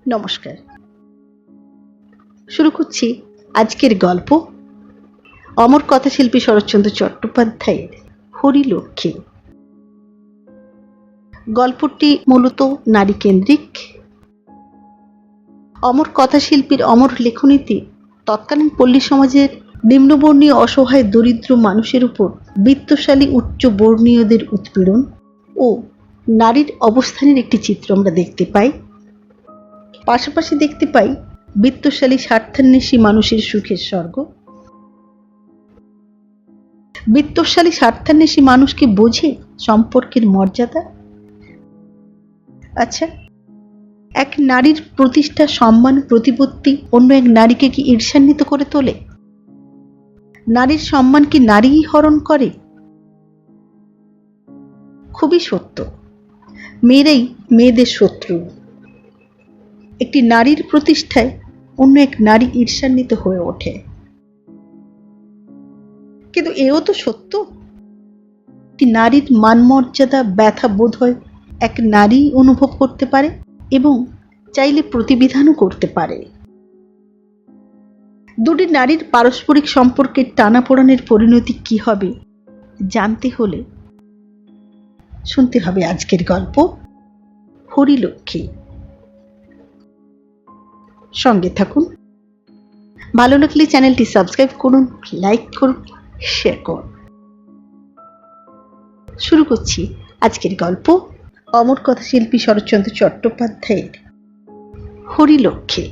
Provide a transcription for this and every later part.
নমস্কার। শুরু করছি আজকের গল্প অমর কথাশিল্পী শরৎচন্দ্র চট্টোপাধ্যায়ের হরিলক্ষ্মী। গল্পটি মূলত নারী কেন্দ্রিক। অমর কথাশিল্পীর অমর লেখনীতে তৎকালীন পল্লী সমাজের নিম্নবর্ণীয় অসহায় দরিদ্র মানুষের উপর বিত্তশালী উচ্চ বর্ণীয়দের উৎপীড়ন ও নারীর অবস্থানের একটি চিত্র আমরা দেখতে পাই। পাশাপাশি দেখতে পাই বিত্তশালী স্বার্থান্বেষী মানুষের সুখের স্বর্গ। বিত্তশালী স্বার্থান্বেষী মানুষকে বোঝে সম্পর্কের মর্যাদা। আচ্ছা, এক নারীর প্রতিষ্ঠা, সম্মান, প্রতিপত্তি অন্য এক নারীকে কি ঈর্ষান্বিত করে তোলে? নারীর সম্মান কি নারীই হরণ করে? খুবই সত্য, মেয়েরাই মেয়েদের শত্রু। একটি নারীর প্রতিষ্ঠায় অন্য এক নারী ঈর্ষান্বিত হয়ে ওঠে। কিন্তু এও তো সত্য, একটি নারীর মান মর্যাদা ব্যথা বোধ হয় এক নারী অনুভব করতে পারে এবং চাইলে প্রতিবিধানও করতে পারে। দুটি নারীর পারস্পরিক সম্পর্কের টানাপোড়েনের পরিণতি কি হবে জানতে হলে শুনতে হবে আজকের গল্প হরিলক্ষ্মী। সঙ্গে থাকুন। ভালো লাগলে চ্যানেলটি সাবস্ক্রাইব করুন, লাইক করুন, শেয়ার করুন। শুরু করছি আজকের গল্প অমর কথাশিল্পী শরৎচন্দ্র চট্টোপাধ্যায়ের হরিলক্ষ্মী।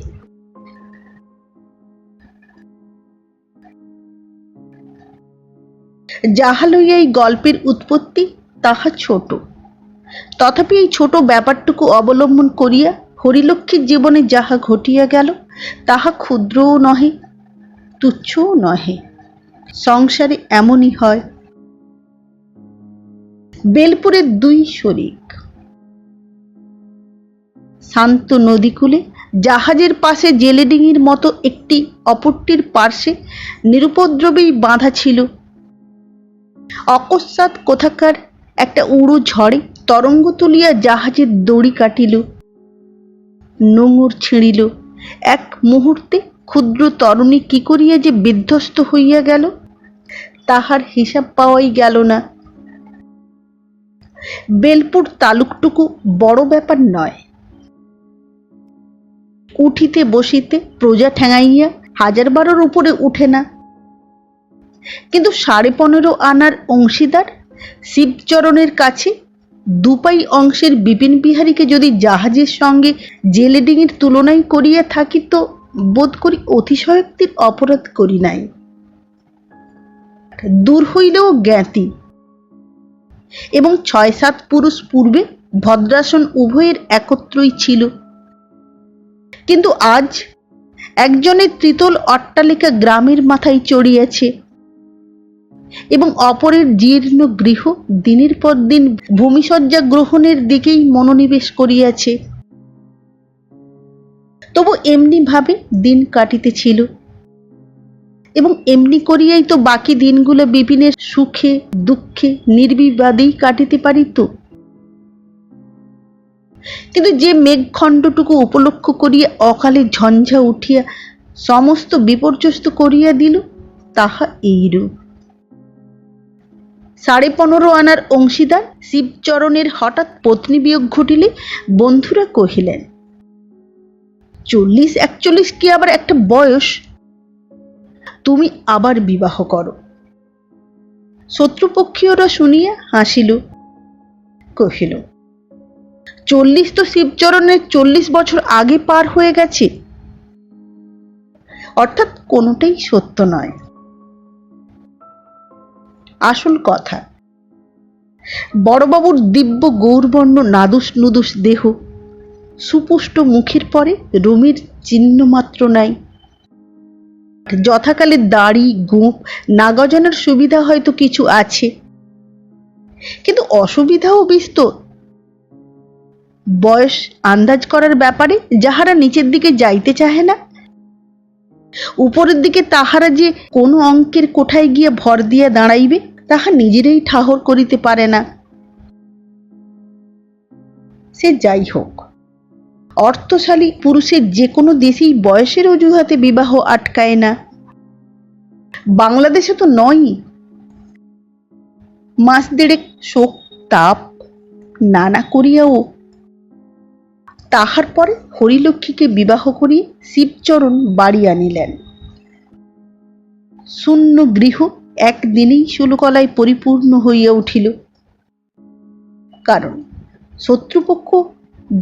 যাহা লইয়া এই গল্পের উৎপত্তি তাহা ছোট, তথাপি এই ছোট ব্যাপারটুকু অবলম্বন করিয়া হরিলক্ষ্মীর জীবনে যাহা ঘটিয়া গেল তাহা ক্ষুদ্রও নহে, তুচ্ছও নহে। সংসারে এমনই হয়। বেলপুরের দুই শরিক শান্ত নদীকূলে জাহাজের পাশে জেলেডিঙির মতো একটি অপরটির পার্শ্বে নিরুপদ্রবেই বাঁধা ছিল। অকস্মাৎ কোথাকার একটা উড়ো ঝড়ে তরঙ্গ তুলিয়া জাহাজের দড়ি কাটিল, নোঙর ছিঁড়িল। এক মুহূর্তে ক্ষুদ্র তরুণী কি করিয়া যে বিধ্বস্ত হইয়া গেল তাহার হিসাব পাওয়াই গেল না। বেলপুর তালুকটুকু বড় ব্যাপার নয়। উঠিতে বসিতে প্রজা ঠেঙাইয়া 1000-12 উপরে উঠে না। কিন্তু 15.5 আনার অংশীদার শিবচরণের কাছে 2 পাই অংশের বিপিন বিহারীকে যদি জাহাজের সঙ্গে জেলেডিঙির তুলনায় করিয়া থাকি তো বোধ করি অতিশয়োক্তির অপরাধ করি নাই। দূর হইলেও জ্ঞাতি এবং 6-7 পুরুষ পূর্বে ভদ্রাসন উভয়ের একত্রই ছিল। কিন্তু আজ একজনের ত্রিতল অট্টালিকা গ্রামের মাথায় চড়িয়াছে এবং অপরের জীর্ণ গৃহ দিনের পর দিন ভূমিসজ্জা গ্রহণের দিকেই মনোনিবেশ করিয়াছে। তবু এমনি ভাবে দিন কাটিতেছিল এবং এমনি করিয়াই তো বাকি দিনগুলো বিপিনের সুখে দুঃখে নির্বিবাদেই কাটিতে পারিত। কিন্তু যে মেঘখণ্ডটুকু উপলক্ষ করিয়া অকালে ঝঞ্ঝা উঠিয়া সমস্ত বিপর্যস্ত করিয়া দিল তাহা এইরূপ। 15.5 আনার অংশীদার শিবচরণের হঠাৎ পত্নী বিয়োগ ঘটিলে বন্ধুরা কহিলেন, 40-41 কি আবার একটা বয়স? তুমি আবার বিবাহ করো। শত্রুপক্ষীয়রা শুনিয়া হাসিল, কহিল, 40 তো শিবচরণের 40 বছর আগে পার হয়ে গেছে। অর্থাৎ কোনোটাই সত্য নয়। আসল কথা, বড়বাবুর দিব্য গৌরবর্ণ নাদুস নুদুস দেহ, সুপুষ্ট মুখের পরে রুমির চিহ্ন মাত্র নাই। যথাকালে দাড়ি গোঁফ না গজানোর সুবিধা হয়তো কিছু আছে, কিন্তু অসুবিধাও বিস্তর। বয়স আন্দাজ করার ব্যাপারে যাহারা নিচের দিকে যাইতে চাহে না, উপরের দিকে তাহারা যে কোন অঙ্কের কোঠায় গিয়া ভর দিয়া দাঁড়াইবে তাহা নিজেরাই ঠাহর করিতে পারে না। সে যাই হোক, অর্থশালী পুরুষের যে কোনো দেশেই বয়সের অজুহাতে বিবাহ আটকায় না, বাংলাদেশে তো নয়ই। মাস দেড়েক শোক তাপ নানা করিয়াও তাহার পরে হরিলক্ষ্মীকে বিবাহ করিয়া শিবচরণ বাড়ি আনিলেন। শূন্য গৃহ একদিনেই ষোলকলায় পরিপূর্ণ হইয়া উঠিল। কারণ শত্রুপক্ষ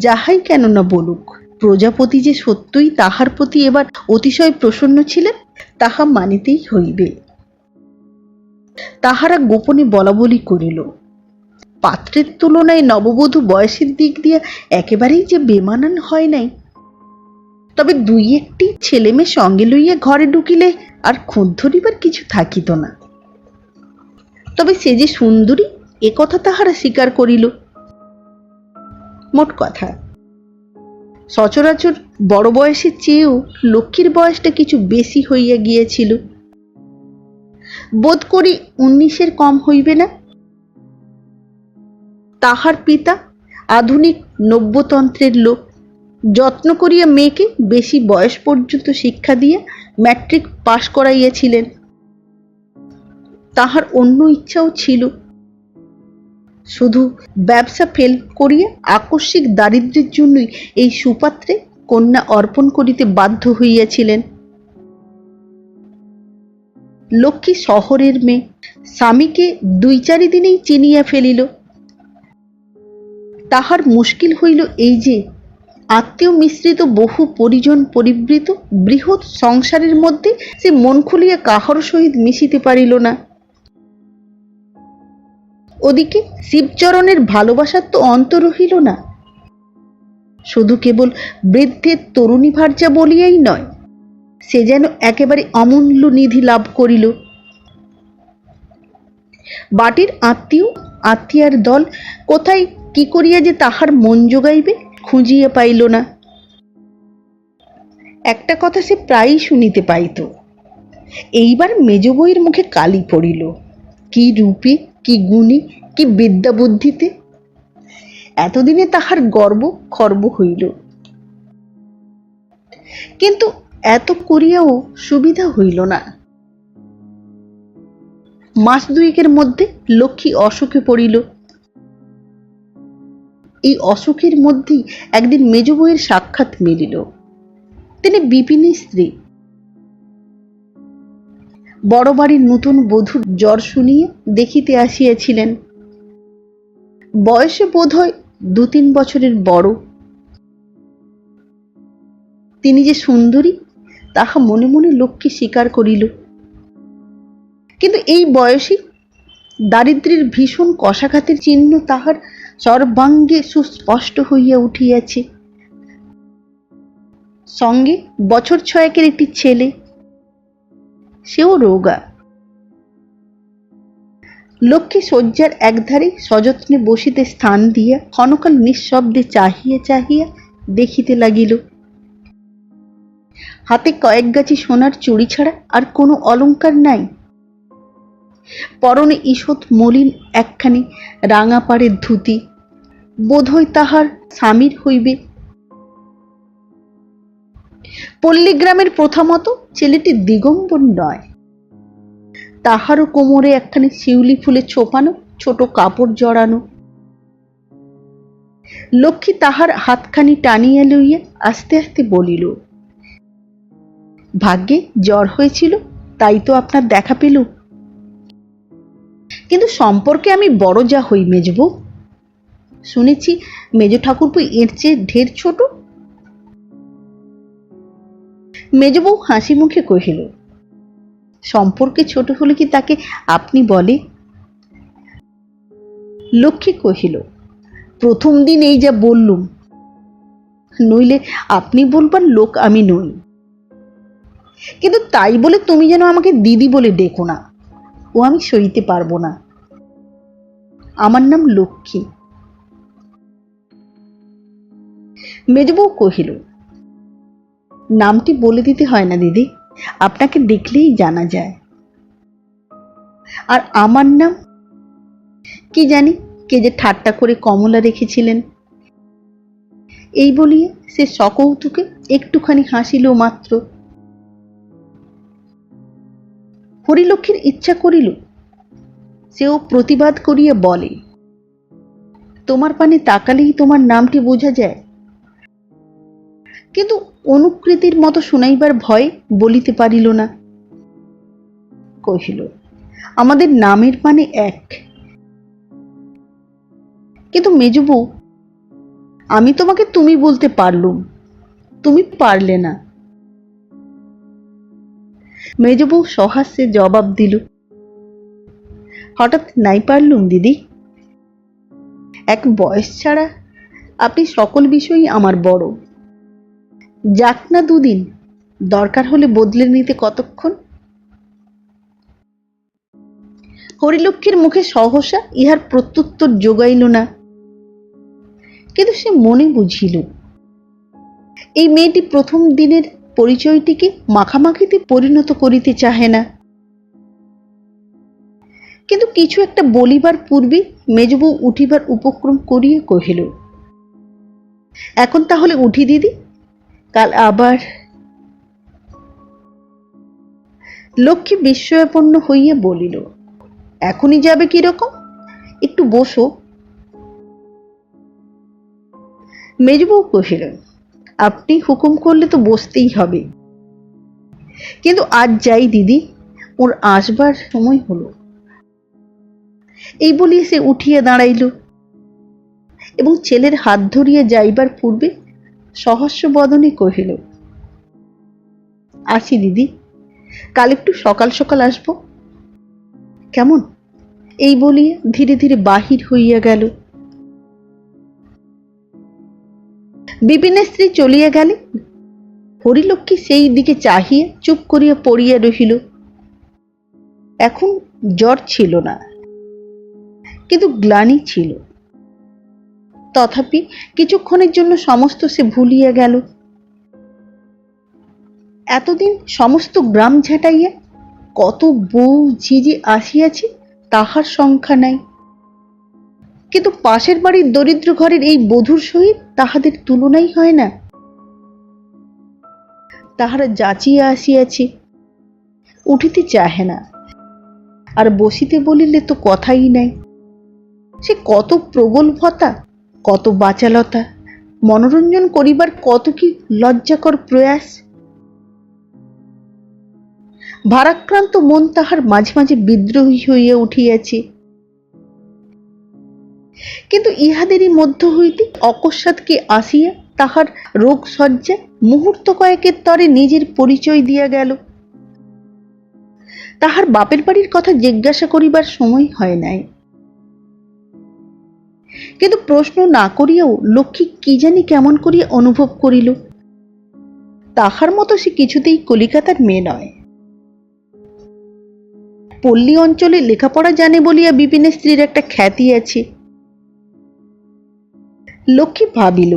যাহাই কেন না বলুক, প্রজাপতি যে সত্যই তাহার প্রতি এবার অতিশয় প্রসন্ন ছিলেন তাহা মানিতেই হইবে। তাহারা গোপনে বলাবলি করিল, পাত্রের তুলনায় নববধূ বয়সের দিক দিয়া একেবারেই যে বেমানান হয় নাই, তবে দুই একটি ছেলে মেয়ে সঙ্গে লইয়া ঘরে ঢুকিলে আর খুঁত ধরিবার কিছু থাকিত না। তবে সে যে সুন্দরী এ কথা তাহারা স্বীকার করিল। মোট কথা, সচরাচর বড় বয়সের চেয়েও লক্ষ্মীর বয়সটা কিছু বেশি হইয়া গিয়েছিল। বোধ করি 19-এর কম হইবে না। তাহার পিতা আধুনিক নব্যতন্ত্রের লোক, যত্ন করিয়া মেয়েকে বেশি বয়স পর্যন্ত শিক্ষা দিয়া ম্যাট্রিক পাশ করাইয়াছিলেন। তাহার অন্য ইচ্ছাও ছিল, শুধু ব্যবসা ফেল করিয়া আকস্মিক দারিদ্র্যের জন্যই এই সুপাত্রে কন্যা অর্পণ করিতে বাধ্য হইয়াছিলেন। লক্ষ্মী শহরের মেয়ে, স্বামীকে 2-4 দিনেই চিনিয়া ফেলিল। তাহার মুশকিল হইল এই যে, আত্মীয় মিশ্রিত বহু পরিজন পরিবৃত বৃহৎ সংসারের মধ্যে সে মন খুলিয়া কাহার সহিত মিশিতে পারিল না। ওদিকে শিবচরণের ভালোবাসার তো অন্ত রহিল না। শুধু কেবল বৃদ্ধের তরুণী ভার্যা বলিয়াই নয়, সে যেন একেবারে অমূল্য নিধি লাভ করিল। বাটির আত্মীয়ার দল কোথায় কি করিয়া যে তাহার মন জোগাইবে খুঁজিয়া পাইল না। একটা কথা সে প্রায়ই শুনিতে পাইত, এইবার মেজ বউয়ের মুখে কালি পড়িল। কি রূপে, কি গুণী, কি বিদ্যা বুদ্ধিতে! এতদিনে তাহার গর্ব খর্ব হইল। কিন্তু এত করিয়াও সুবিধা হইল না। মাস 2-এর মধ্যে লক্ষ্মী অসুখে পড়িল। এই অসুখের মধ্যেই একদিন মেজ বউয়ের সাক্ষাৎ মিলিল। তিনি বিপিনের স্ত্রী। বড় বাড়ির নতুন বধূর জ্বর শুনিয়ে দেখিতে আসিয়াছিলেন। বয়সে বোধ হয় 2-3 বছরের বড়। তিনি যে সুন্দরী তাহা মনে মনে লক্ষ্মী স্বীকার করিল। কিন্তু এই বয়সে দারিদ্র্যের ভীষণ কষাঘাতের চিহ্ন তাহার সর্বাঙ্গে সুস্পষ্ট হইয়া উঠিয়াছে। সঙ্গে বছর 6-এর একটি ছেলে, সেও রোগা। লক্ষ্মী শয্যার একধারে সযত্নে বসিতে স্থান দিয়া ক্ষণকাল নিঃশব্দে চাহিয়া চাহিয়া দেখিতে লাগিল। হাতে কয়েক গাছি সোনার চুড়ি ছাড়া আর কোনো অলংকার নাই। পরনে ঈষৎ মলিন একখানি রাঙা পাড়ের ধুতি, বোধহয় তাহার স্বামীর হইবে। পল্লীগ্রামের প্রথা মতো ছেলেটি দিগম্বর নয়, তাহারও কোমরে একখানি শিউলি ফুলে ছোপানো ছোট কাপড় জড়ানো। লক্ষ্মী তাহার হাতখানি টানিয়া লইয়া আস্তে আস্তে বলিল, ভাগ্যে জ্বর হয়েছিল তাই তো আপনার দেখা পেল। কিন্তু সম্পর্কে আমি বড় যা হই মেজবউ। শুনেছি মেজ ঠাকুরপো এর চেয়ে ঢের ছোট। মেজবউ হাসি মুখে কহিল, সম্পর্কে ছোট হলে কি তাকে আপনি বলে? লক্ষ্মী কহিল, প্রথম দিন এই যা বললুম, নইলে আপনি বলবার লোক আমি নই। কিন্তু তাই বলে তুমি যেন আমাকে দিদি বলে ডেকো না, ও আমি সইতে পারবো না। আমার নাম লক্ষ্মী। মেজবউ কহিল, নামটি বলে দিতে হয় না দিদি, আপনাকে দেখলেই জানা যায়। আর আমার নাম কি জানি কে যে ঠাট্টা করে কমলা রেখেছিলেন। এই বলিয়া সে সকৌতুকে একটুখানি হাসিল মাত্র। হরিলক্ষ্মীর ইচ্ছা করিল সেও প্রতিবাদ করিয়া বলে, তোমার পানে তাকালেই তোমার নামটি বোঝা যায়। কিন্তু অনুকৃতির মতো শুনাইবার ভয়ে বলিতে পারিল না। কহিল, আমাদের নামের মানে এক। কিন্তু মেজবউ, আমি তোমাকে তুমি বলতে পারলুম, তুমি পারলে না। মেজবউ সহাস্যে জবাব দিল, হঠাৎ নাই পারলুম দিদি। এক বয়স ছাড়া আপনি সকল বিষয়ই আমার বড়। যাক না দুদিন, দরকার হলে বদলে নিতে কতক্ষণ। হরিলক্ষ্মীর মুখে সহসা ইহার প্রত্যুত্তর যোগাইল না, কিন্তু সে মনে বুঝিল এই মেয়েটি প্রথম দিনের পরিচয়টিকে মাখামাখিতে পরিণত করিতে চাহে না। কিন্তু কিছু একটা বলিবার পূর্বে মেজবউ উঠিবার উপক্রম করিয়া কহিল, এখন তাহলে উঠি দিদি, কাল আবার। লক্ষ্মী বিস্ময়াপন্ন হইয়া বলিল, এখনই যাবে কিরকম, একটু বসো। মেজবউ কহিলেন, আপনি হুকুম করলে তো বসতেই হবে, কিন্তু আজ যাই দিদি, ওর আসবার সময় হলো। এই বলিয়া সে উঠিয়া দাঁড়াইল এবং ছেলের হাত ধরিয়া যাইবার পূর্বে সহস্র বদনে কহিল, আসি দিদি, কাল একটু সকাল সকাল আসবো, কেমন? এই বলিয়া ধীরে ধীরে বাহির হইয়া গেল। বিপিনের স্ত্রী চলিয়া গেলে হরিলক্ষ্মী সেই দিকে চাহিয়া চুপ করিয়া পড়িয়া রহিল। এখন জ্বর ছিল না, কিন্তু গ্লানি ছিল। তথাপি কিছুক্ষণের জন্য সমস্ত সে ভুলিয়া গেল। এতদিন সমস্ত গ্রাম ঝাঁটাইয়া কত বউ ঝিঝি আসিয়াছে তাহার সংখ্যা নাই, কিন্তু পাশের বাড়ির দরিদ্র ঘরের এই বধূর সহিত তাহাদের তুলনাই হয় না। তাহারা যাচিয়া আসিয়াছে, উঠিতে চাহে না, আর বসিতে বলিলে তো কথাই নাই। সে কত প্রগল্ভতা, কত বাচালতা, মনোরঞ্জন করিবার কত কি লজ্জাকর প্রয়াস। ভারাক্রান্ত মন তাহার মাঝে মাঝে বিদ্রোহী হইয়া উঠিয়াছে। কিন্তু ইহাদেরই মধ্য হইতে অকস্মাৎ কে আসিয়া তাহার রোগ সজ্জায় মুহূর্ত কয়েকের তরে নিজের পরিচয় দিয়া গেল। তাহার বাপের বাড়ির কথা জিজ্ঞাসা করিবার সময় হয় নাই, কিন্তু প্রশ্ন না করিয়াও লক্ষ্মী কি জানি কেমন করিয়া অনুভব করিল তাহার মতো সে কিছুতেই কলিকাতার মেয়ে নয়। পল্লী অঞ্চলে লেখাপড়া জানে বলিয়া বিপিনের স্ত্রীর একটা খ্যাতি আছে। লক্ষ্মী ভাবিল,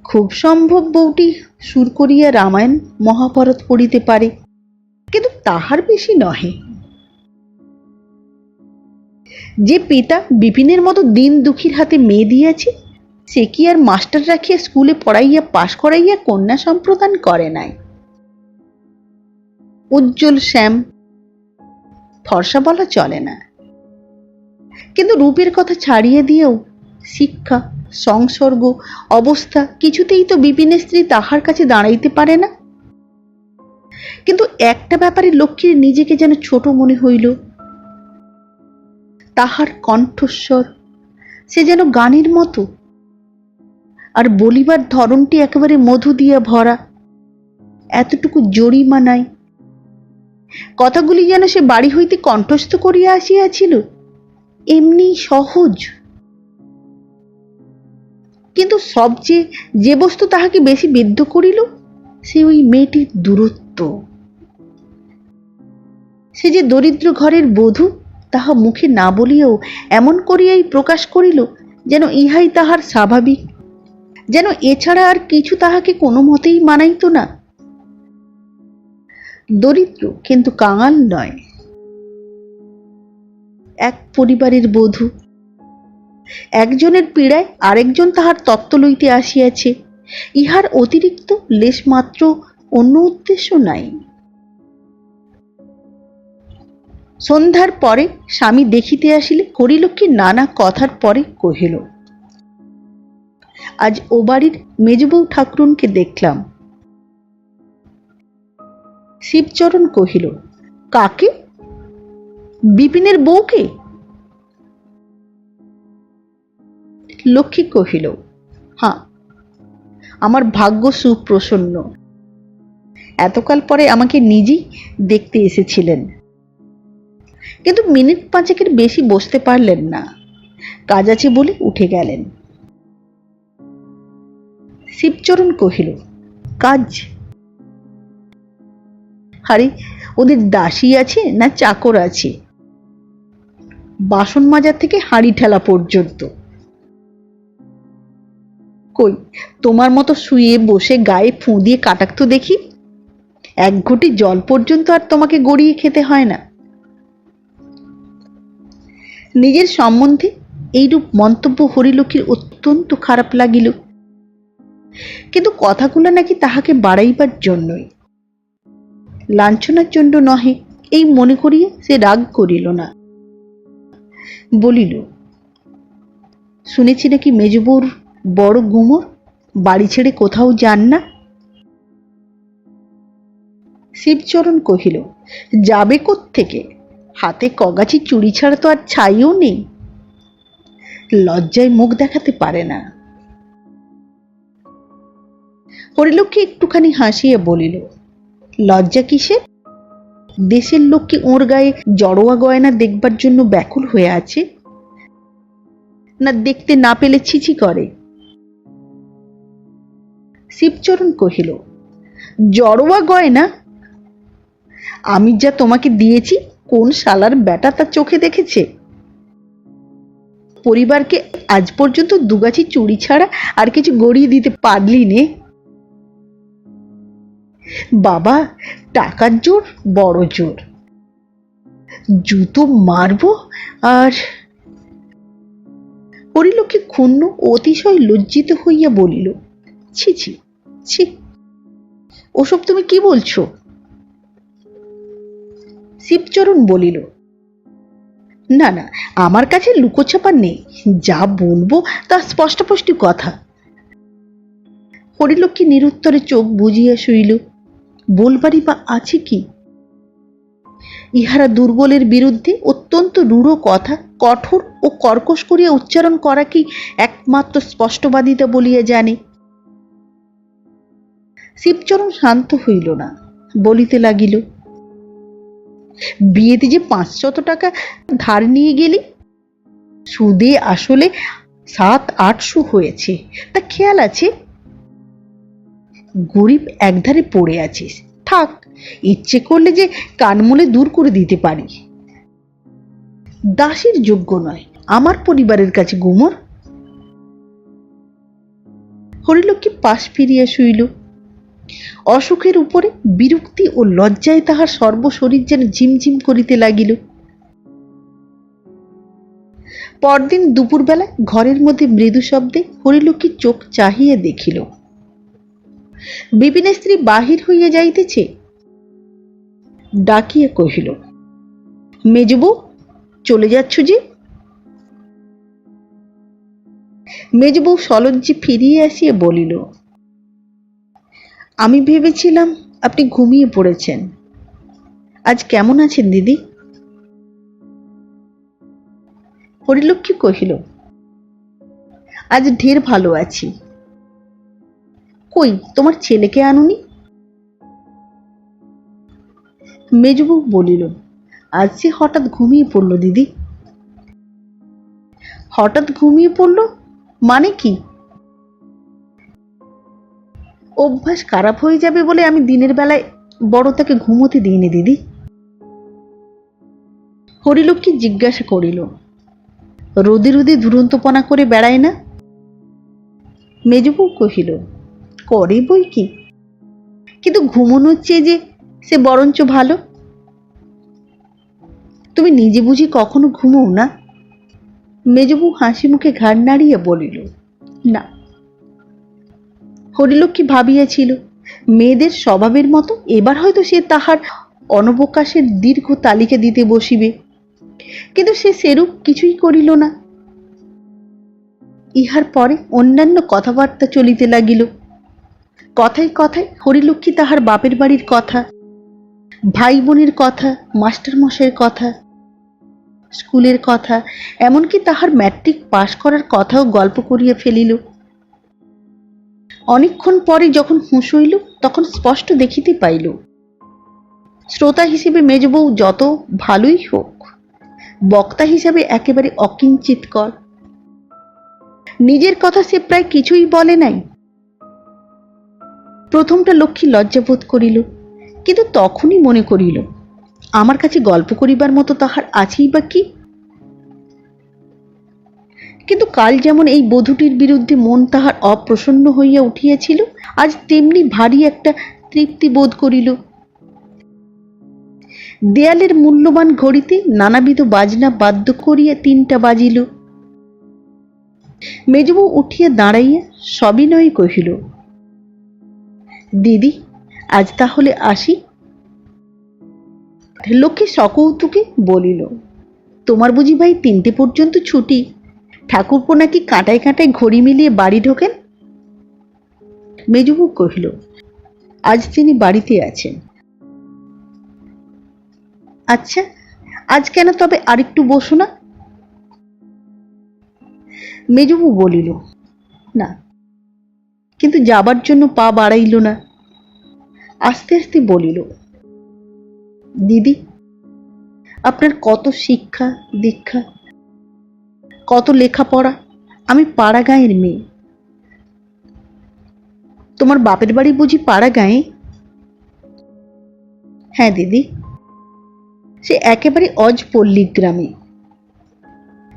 খুব সম্ভব বউটি সুর করিয়া রামায়ণ মহাভারত পড়িতে পারে, কিন্তু তাহার বেশি নহে। যে পিতা বিপিনের মতো দিন দুঃখীর হাতে মেয়ে দিয়াছে, সে কি আর মাস্টার রাখিয়া স্কুলে পড়াইয়া পাশ করাইয়া কন্যা সম্প্রদান করে নাই? উজ্জ্বল শ্যাম, ফর্সা বলা চলে না, কিন্তু রূপের কথা ছাড়িয়ে দিয়েও শিক্ষা, সংসর্গ, অবস্থা কিছুতেই তো বিপিনের স্ত্রী তাহার কাছে দাঁড়াইতে পারে না। কিন্তু একটা ব্যাপারে লক্ষ্মীর নিজেকে যেন ছোট মনে হইল, তাহার কণ্ঠস্বর সে যেন গানের মতো, আর বলিবার ধরনটি একেবারে মধু দিয়া ভরা, এতটুকু জরিমা নাই। কথাগুলি যেন সে বাড়ি হইতে কণ্ঠস্থ করিয়া আসিয়াছিল, এমনি সহজ। কিন্তু সবচেয়ে যে বস্তু তাহাকে বেশি বিদ্ধ করিল, সে ওই মেয়েটির দূরত্ব। সে যে দরিদ্র ঘরের বধূ তাহা মুখে না বলিয়াও এমন করিয়াই প্রকাশ করিল যেন ইহাই তাহার স্বাভাবিক, যেন এছাড়া আর কিছু তাহাকে কোনো মতেই মানাইত না। দরিদ্র কিন্তু কাঙাল নয়, এক পরিবারের বধূ, একজনের পীড়ায় আরেকজন তাহার তত্ত্ব লইতে আসিয়াছে, ইহার অতিরিক্ত লেশমাত্র অন্য উদ্দেশ্য নাই। সন্ধ্যার পরে স্বামী দেখিতে আসিলে হরিলক্ষ্মী নানা কথার পরে কহিল, আজ ও বাড়ির মেজবউ ঠাকুরুনকে দেখলাম। শিবচরণ কহিল, কাকে? বিপিনের বউকে? লক্ষ্মী কহিল, হ্যাঁ, আমার ভাগ্য সুপ্রসন্ন। এতকাল পরে আমাকে নিজেই দেখতে এসেছিলেন, কিন্তু মিনিট পাঁচেকের বেশি বসতে পারলেন না, কাজ আছে বলে উঠে গেলেন। শিবচরণ কহিল, কাজ? আরে ওদের দাসী আছে না চাকর আছে? বাসন মাজার থেকে হাঁড়ি ঠেলা পর্যন্ত। কই, তোমার মতো শুয়ে বসে গায়ে ফুঁ দিয়ে কাটাক তো দেখি। এক ঘটি জল পর্যন্ত আর তোমাকে গড়িয়ে খেতে হয় না। নিজের সম্বন্ধে এইরূপ মন্তব্য হরিলক্ষ্মীর অত্যন্ত খারাপ লাগিল, কিন্তু কথাগুলো নাকি তাহাকে বাড়াইবার জন্যই, লাঞ্ছনার জন্য নহে, এই মনে করিয়া সে রাগ করিল না। বলিল, শুনেছি নাকি মেজবউর বড় গুমর, বাড়ি ছেড়ে কোথাও যান না? শিবচরণ কহিল, যাবে কোত্থেকে? হাতে কগাছি চুড়ি ছাড়া তো আর ছাইও নেই। লজ্জায় মুখ দেখাতে পারে না। হরিলক্ষ্মী একটুখানি হাসিয়া বলিল, লজ্জা কিসের? দেশের লোক কি ওর গায়ে জড়োয়া গয়না দেখবার জন্য ব্যাকুল হয়ে আছে, না দেখতে না পেলে ছিছি করে? শিবচরণ কহিল, জড়োয়া গয়না? আমি যা তোমাকে দিয়েছি কোন শালার বেটা তা চোখে দেখেছে? পরিবারকে আজ পর্যন্ত দুগাছি চুড়ি ছাড়া আর কিছু গড়িয়ে দিতে পারলি নে? বাবা, টাকার জোর বড় জোর, জুতো মারবো। আর হরিলক্ষ্মী ক্ষুণ্ণ অতিশয় লজ্জিত হইয়া বলিল, ছি ছি ছি, ওসব তুমি কি বলছো? শিবচরণ বলিল, না না, আমার কাছে লুকোছাপা নেই, যা বলবো তা স্পষ্টস্পষ্ট কথা। হরিলক্ষ্মী নিরুত্তরে চোখ বুজিয়া শুইল। বলবারই বা আছে কি? ইহারা দুর্বলের বিরুদ্ধে অত্যন্ত রূঢ় কথা কঠোর ও কর্কশ করিয়া উচ্চারণ করা কি একমাত্র স্পষ্টবাদিতা বলিয়া জানে। শিবচরণ শান্ত হইল না, বলিতে লাগিল, বিয়েতে যে 500 টাকা ধার নিয়ে গেলি, সুদে আসলে 700-800 হয়েছে, তা খেয়াল আছে? গরিব একধারে পড়ে আছিস, থাক, ইচ্ছে করলে যে কানমূলে দূর করে দিতে পারি। দাসীর যোগ্য নয় আমার পরিবারের কাছে গুমর। হরিলক্ষ্মী পাশ ফিরিয়া শুইল। অসুখের উপরে বিরক্তি ও লজ্জায় তাহার সর্বশরীর যেন ঝিমঝিম করিতে লাগিল। পরদিন দুপুরবেলা ঘরের মধ্যে মৃদু শব্দে হরিলক্ষ্মী চোখ চাহিয়া দেখিল, বিপিনের স্ত্রী বাহির হইয়া যাইতেছে। ডাকিয়া কহিল, মেজবউ, চলে যাচ্ছ যে? মেজবউ সলজ্জে ফিরিয়ে আসিয়া বলিল, আমি ভেবেছিলাম আপনি ঘুমিয়ে পড়েছেন। আজ কেমন আছেন দিদি? হরিলক্ষ্মী কহিল, আজ ঢের ভালো আছি। কই, তোমার ছেলেকে আনুনি? মেজবউ বলিল, আজ সে হঠাৎ ঘুমিয়ে পড়ল দিদি। হঠাৎ ঘুমিয়ে পড়ল মানে কি? অভ্যাস খারাপ হয়ে যাবে বলে আমি দিনের বেলায় বড় তাকে ঘুমোতে দিইনি দিদি। হরিলক্ষ্মী জিজ্ঞাসা করিল, রোদে রোদে দুরন্তপনা করে বেড়ায় না? মেজবউ কহিল, করে বই কি, কিন্তু ঘুমোনোর চেয়ে যে সে বরঞ্চ ভালো। তুমি নিজে বুঝি কখনো ঘুমোও না? মেজবউ হাসি মুখে ঘাড় নাড়িয়ে বলিল, না। হরিলক্ষ্মী ভাবিয়াছিল মেয়েদের স্বভাবের মতো এবার হয়তো সে তাহার অনবকাশের দীর্ঘ তালিকা দিতে বসিবে, কিন্তু সে সেরূপ কিছুই করিল না। ইহার পরে অন্যান্য কথাবার্তা চলিতে লাগিল। কথায় কথায় হরিলক্ষ্মী তাহার বাপের বাড়ির কথা, ভাই বোনের কথা, মাস্টার মশাইয়ের কথা, স্কুলের কথা, এমনকি তাহার ম্যাট্রিক পাশ করার কথাও গল্প করিয়া ফেলিল। অনেকক্ষণ পরে যখন হুঁশ হইল তখন স্পষ্ট দেখিতে পাইল শ্রোতা হিসেবে মেজবউ যত ভালোই হোক, বক্তা হিসাবে একেবারে অকিঞ্চিৎকর। নিজের কথা সে প্রায় কিছুই বলে নাই। প্রথমটা লক্ষ্মী লজ্জাবোধ করিল, কিন্তু তখনই মনে করিল আমার কাছে গল্প করিবার মতো তাহার আছেই বা কি। কিন্তু কাল যেমন এই বধূটির বিরুদ্ধে মন তাহার অপ্রসন্ন হইয়া উঠিয়াছিল, আজ তেমনি ভারী একটা তৃপ্তি বোধ করিল। দেয়ালের মূল্যবান ঘড়িতে নানাবিধ বাজনা বাদ্য করিয়া 3টা বাজিল। মেজবউ উঠিয়া দাঁড়াইয়া সবিনয়ে কহিল, দিদি, আজ তাহলে আসি। লক্ষ্মী সকৌতুকে বলিল, তোমার বুঝি ভাই 3টে পর্যন্ত ছুটি? ঠাকুরপো নাকি কাঁটায় কাঁটায় ঘড়ি মিলিয়ে বাড়ি ঢোকেন? মেজবউ কহিল, আজ তিনি বাড়িতে আছেন। আচ্ছা, আজ কেন তবে আরেকটু বসো না? মেজবউ বলিল, না। কিন্তু যাবার জন্য পা বাড়াইল না। আস্তে আস্তে বলিল, দিদি, আপনার কত শিক্ষা দীক্ষা, কত লেখাপড়া, আমি পাড়া গাঁয়ের মেয়ে। তোমার বাপের বাড়ি বুঝি পাড়া গাঁয়ে? হ্যাঁ দিদি, সে একেবারে অজ পল্লী গ্রামে।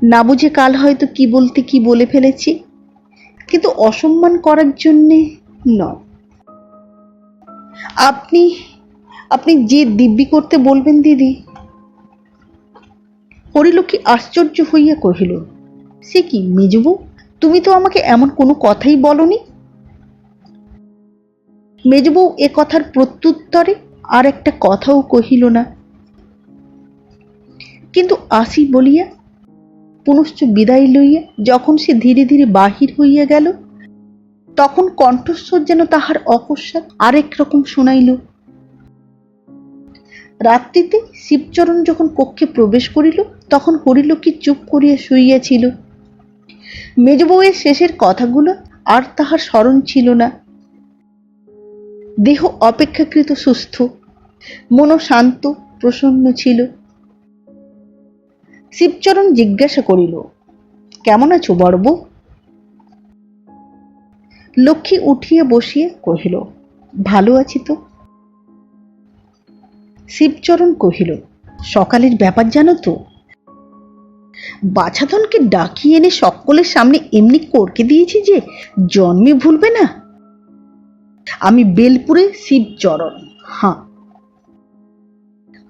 না বুঝে কাল হয়তো কি বলতে কি বলে ফেলেছি, কিন্তু অসম্মান করার জন্যে নয়। আপনি আপনি যে দিব্যি করতে বলবেন দিদি। হরিলক্ষ্মী আশ্চর্য হইয়া কহিল, সে কি মেজবউ, তুমি তো আমাকে এমন কোনো কথাই বলনি। মেজবউ এ কথার প্রত্যুত্তরে আর একটা কথাও কহিল না। কিন্তু আসি বলিয়া পুনশ্চ বিদায় লইয়া যখন সে ধীরে ধীরে বাহির হইয়া গেল, তখন কণ্ঠস্বর যেন তাহার অকস্মাৎ আরেক রকম শোনাইল। রাত্রিতে শিবচরণ যখন কক্ষে প্রবেশ করিল তখন হরিলক্ষ্মী চুপ করিয়া শুইয়াছিল। মেজবউয়ের শেষের কথাগুলো আর তাহার স্মরণ ছিল না। দেহ অপেক্ষাকৃত সুস্থ, মনও শান্ত প্রসন্ন ছিল। শিবচরণ জিজ্ঞাসা করিল, কেমন আছো বড়বউ? লক্ষ্মী উঠিয়া বসিয়া কহিল, ভালো আছি তো। শিবচরণ কহিল, সকালের ব্যাপার জানো তো? বাছাধনকে ডাকিয়ে এনে সকলের সামনে এমনি করকে দিয়েছি যে জন্মে ভুলবে না। আমি বেলপুরে শিবচরণ। হ্যাঁ।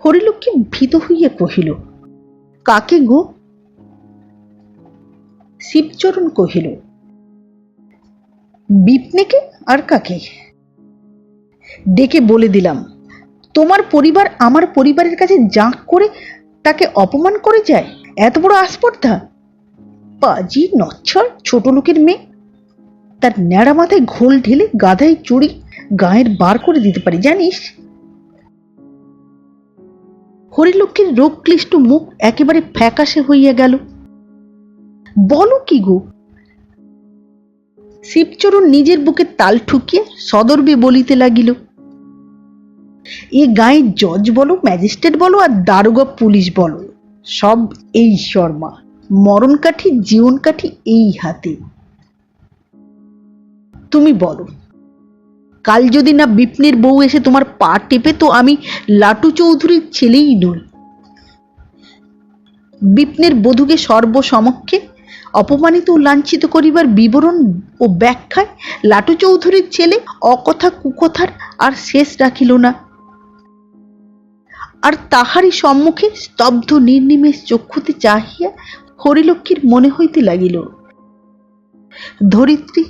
হরিলক্ষ্মী ভীত হইয়া কহিল, কাকে গো? শিবচরণ কহিল, বিপ্নেকে আর কাকে? ডেকে বলে দিলাম, তোমার পরিবার আমার পরিবারের কাছে জাঁক করে তাকে অপমান করে যায়, এত বড় আস্পর্ধা! পাজি নচ্ছর ছোট লোকের মেয়ে, তার ন্যাড়া মাথায় ঘোল ঢেলে গাধায় চড়ি গায়ের বার করে দিতে পারি, জানিস? হরিলক্ষ্মীর রোগ ক্লিষ্ট মুখ একেবারে ফ্যাকাশে হইয়া গেল। বলো কি গো? শিবচরণ নিজের বুকে তাল ঠুকিয়ে সদর্বে বলিতে লাগিল, এ গাঁয়ের জজ বলো, ম্যাজিস্ট্রেট বলো আর দারোগা পুলিশ বলো, সব এই শর্মা। মরণ কাঠি জীবন কাঠি এই হাতে। তুমি বলো, কাল যদি না বিপ্নের বউ এসে তোমার পা টেপে, তো আমি লাটু চৌধুরীর ছেলেই নই। বিপ্নের বধূকে সর্বসমক্ষে অপমানিত ও লাঞ্ছিত করিবার বিবরণ ও ব্যাখ্যায় লাটু চৌধুরীর ছেলে অকথা কুকথার আর শেষ রাখিল না। আর তাহারই সম্মুখে স্তব্ধ নির্নিমেষ চক্ষুতে চাহিয়া হরিলক্ষ্মীর মনে হইতে লাগিল, ধরিত্রী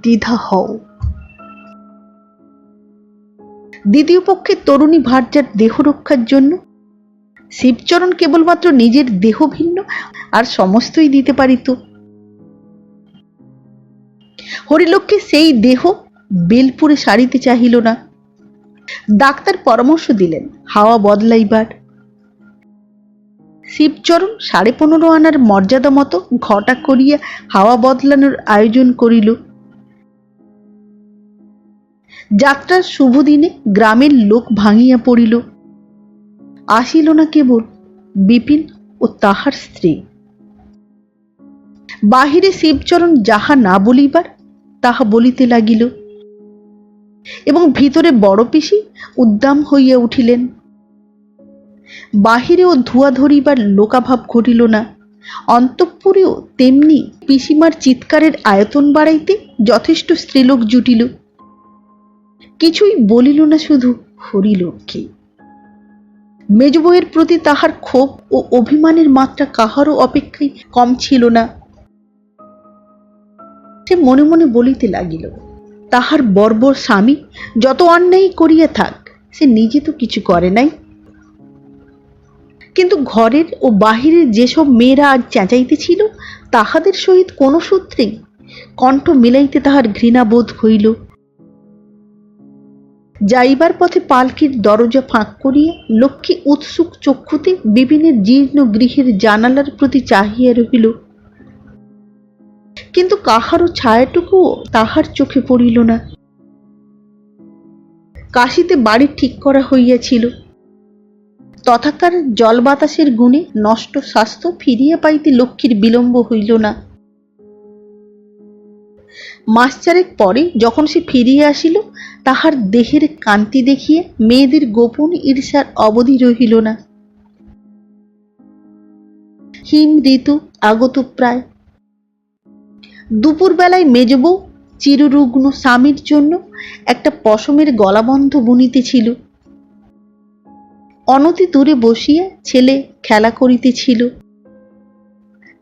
দ্বিধা হও। দ্বিতীয় পক্ষে তরুণী ভার্যার দেহ রক্ষার জন্য শিবচরণ কেবলমাত্র নিজের দেহ ভিন্ন, আর সমস্তই দিতে পারিত। হরিলক্ষ্মী সেই দেহ বেলপুরে সারিতে চাহিল না। ডাক্তার পরামর্শ দিলেন হাওয়া বদলাইবার। শিবচরণ 15.5 আনার মর্যাদা মতো ঘটা করিয়া হাওয়া বদলানোর আয়োজন করিল। যাত্রার শুভ দিনে গ্রামের লোক ভাঙিয়া পড়িল। আসিল না কেবল বিপিন ও তাহার স্ত্রী। বাহিরে শিবচরণ যাহা না বলিবার তাহা বলিতে লাগিল, এবং ভিতরে বড় পিসি উদ্দাম হইয়া উঠিলেন। বাহিরেও ধোঁয়া ধরিবার লোকাভাব ঘটিল না, অন্তঃপুরেও তেমনি পিসিমার চিৎকারের আয়তন বাড়াইতে যথেষ্ট স্ত্রীলোক জুটিল। কিছুই বলিল না শুধু হরিলক্ষ্মী। মেজবউয়ের প্রতি তাহার ক্ষোভ ও অভিমানের মাত্রা কাহারও অপেক্ষায় কম ছিল না। সে মনে মনে বলিতে লাগিল, তাহার বর্বর স্বামী যত অন্যায় করিয়া থাক, সে নিজে তো কিছু করে নাই। কিন্তু ঘরের ও বাহিরের যেসব মেয়েরা আজ চেঁচাইতেছিল, তাহাদের সহিত কোন সূত্রেই কণ্ঠ মিলাইতে তাহার ঘৃণা বোধ হইল। যাইবার পথে পালকির দরজা ফাঁক করিয়া লক্ষ্মী উৎসুক চক্ষুতে বিপিনের জীর্ণ গৃহের জানালার প্রতি চাহিয়া রহিল, কিন্তু কাহারও ছায়াটুকুও তাহার চোখে পড়িল না। কাশীতে বাড়ি ঠিক করা হইয়াছিল, তথাকার জল বাতাসের গুণে নষ্ট স্বাস্থ্য ফিরিয়া পাইতে লক্ষ্মীর বিলম্ব হইল না। মাস চারেক পরে যখন সে ফিরিয়া আসিল, তাহার দেহের কান্তি দেখিয়া মেয়েদের গোপন ঈর্ষার অবধি রহিল না। হিম ঋতু আগত প্রায়। দুপুর বেলায় মেজবউ চিররুগ্ন স্বামীর জন্য একটা পশমের গলাবন্ধ বুনিতেছিল। অনতি দূরে বসিয়া ছেলে খেলা করিতেছিল,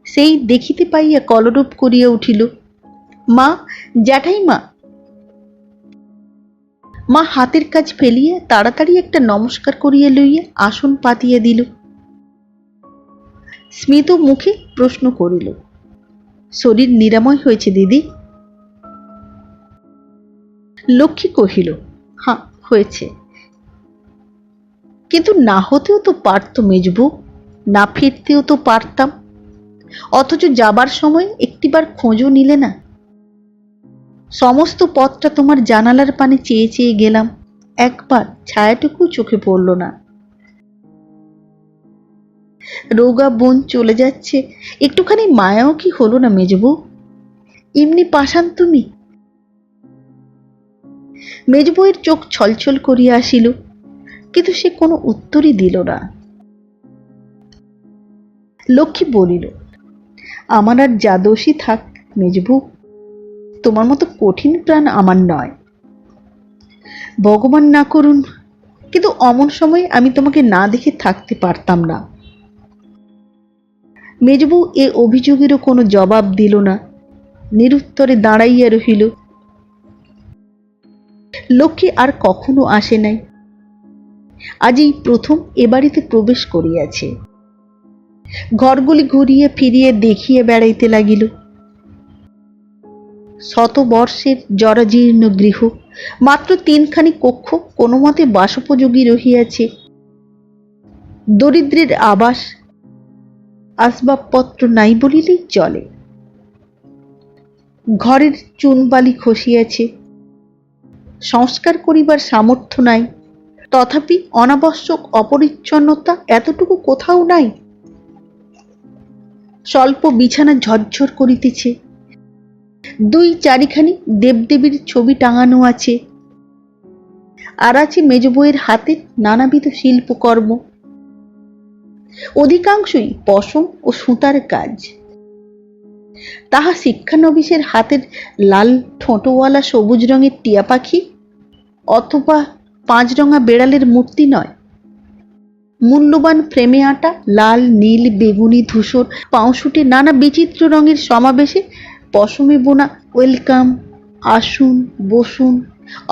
সেই দেখিতে পাইয়া কলরব করিয়া উঠিল, মা, জ্যাঠাইমা। মা হাতের কাজ ফেলিয়া তাড়াতাড়ি একটা নমস্কার করিয়া লইয়া আসন পাতিয়া দিল। স্মিত মুখে প্রশ্ন করিল, শরীর নিরাময় হয়েছে দিদি? লক্ষ্মী কহিল, হ্যাঁ হয়েছে, কিন্তু না হতেও তো পারত মেজবউ, না ফিরতেও তো পারতাম, অথচ যাবার সময় একটিবার খোঁজও নিলে না। সমস্ত পথটা তোমার জানালার পানে চেয়ে চেয়ে গেলাম, একবার ছায়াটুকু চোখে পড়ল না। রোগা বোন চলে যাচ্ছে, একটুখানি মায়াও কি হলো না মেজবউ? এমনি পাষাণ তুমি। মেজবউয়ের চোখ ছলছল করিয়া আসিল, কিন্তু সে কোনো উত্তরই দিল না। লক্ষ্মী বলিল, আমার আর যা দোষী থাক মেজবউ, তোমার মতো কঠিন প্রাণ আমার নয়। ভগবান না করুন, কিন্তু অমন সময় আমি তোমাকে না দেখে থাকতে পারতাম না। মেজবউ এ অভিযোগেরও কোনো জবাব দিল না, নিরুত্তরে দাঁড়াইয়া রহিল। লক্ষ্মী আর কখনো আসে নাই, আজ এই প্রথম এ বাড়িতে প্রবেশ করিয়াছে। ঘরগুলি ঘুরিয়ে ফিরিয়ে দেখিয়ে বেড়াইতে লাগিল। শতবর্ষের জরাজীর্ণ গৃহ, মাত্র 3খানি কক্ষ কোনো মতে বাসোপযোগী রহিয়াছে। দরিদ্রের আবাস, আসবাবপত্র নাই বলিলেই চলে। ঘরের চুনবালি খসিয়াছে, সংস্কার করিবার সামর্থ্য নাই, তথাপি অনাবশ্যক অপরিচ্ছন্নতা এতটুকু কোথাও নাই। স্বল্প বিছানা ঝরঝর করিতেছে, 2-4খানি দেবদেবীর ছবি টাঙানো আছে, আর আছে মেজবউয়ের হাতের নানাবিধ শিল্পকর্ম, অধিকাংশই পশম ও সুতার কাজ। তাহা শিক্ষানবিশের হাতের লাল ঠোঁটওয়ালা সবুজ রঙের টিয়া পাখি অথবা 5 রঙা বেড়ালের মূর্তি নয়। মূল্যবান ফ্রেমে আঁটা লাল, নীল, বেগুনি, ধূসর পাউশুটে নানা বিচিত্র রঙের সমাবেশে পশমে বোনা ওয়েলকাম, আসুন, বসুন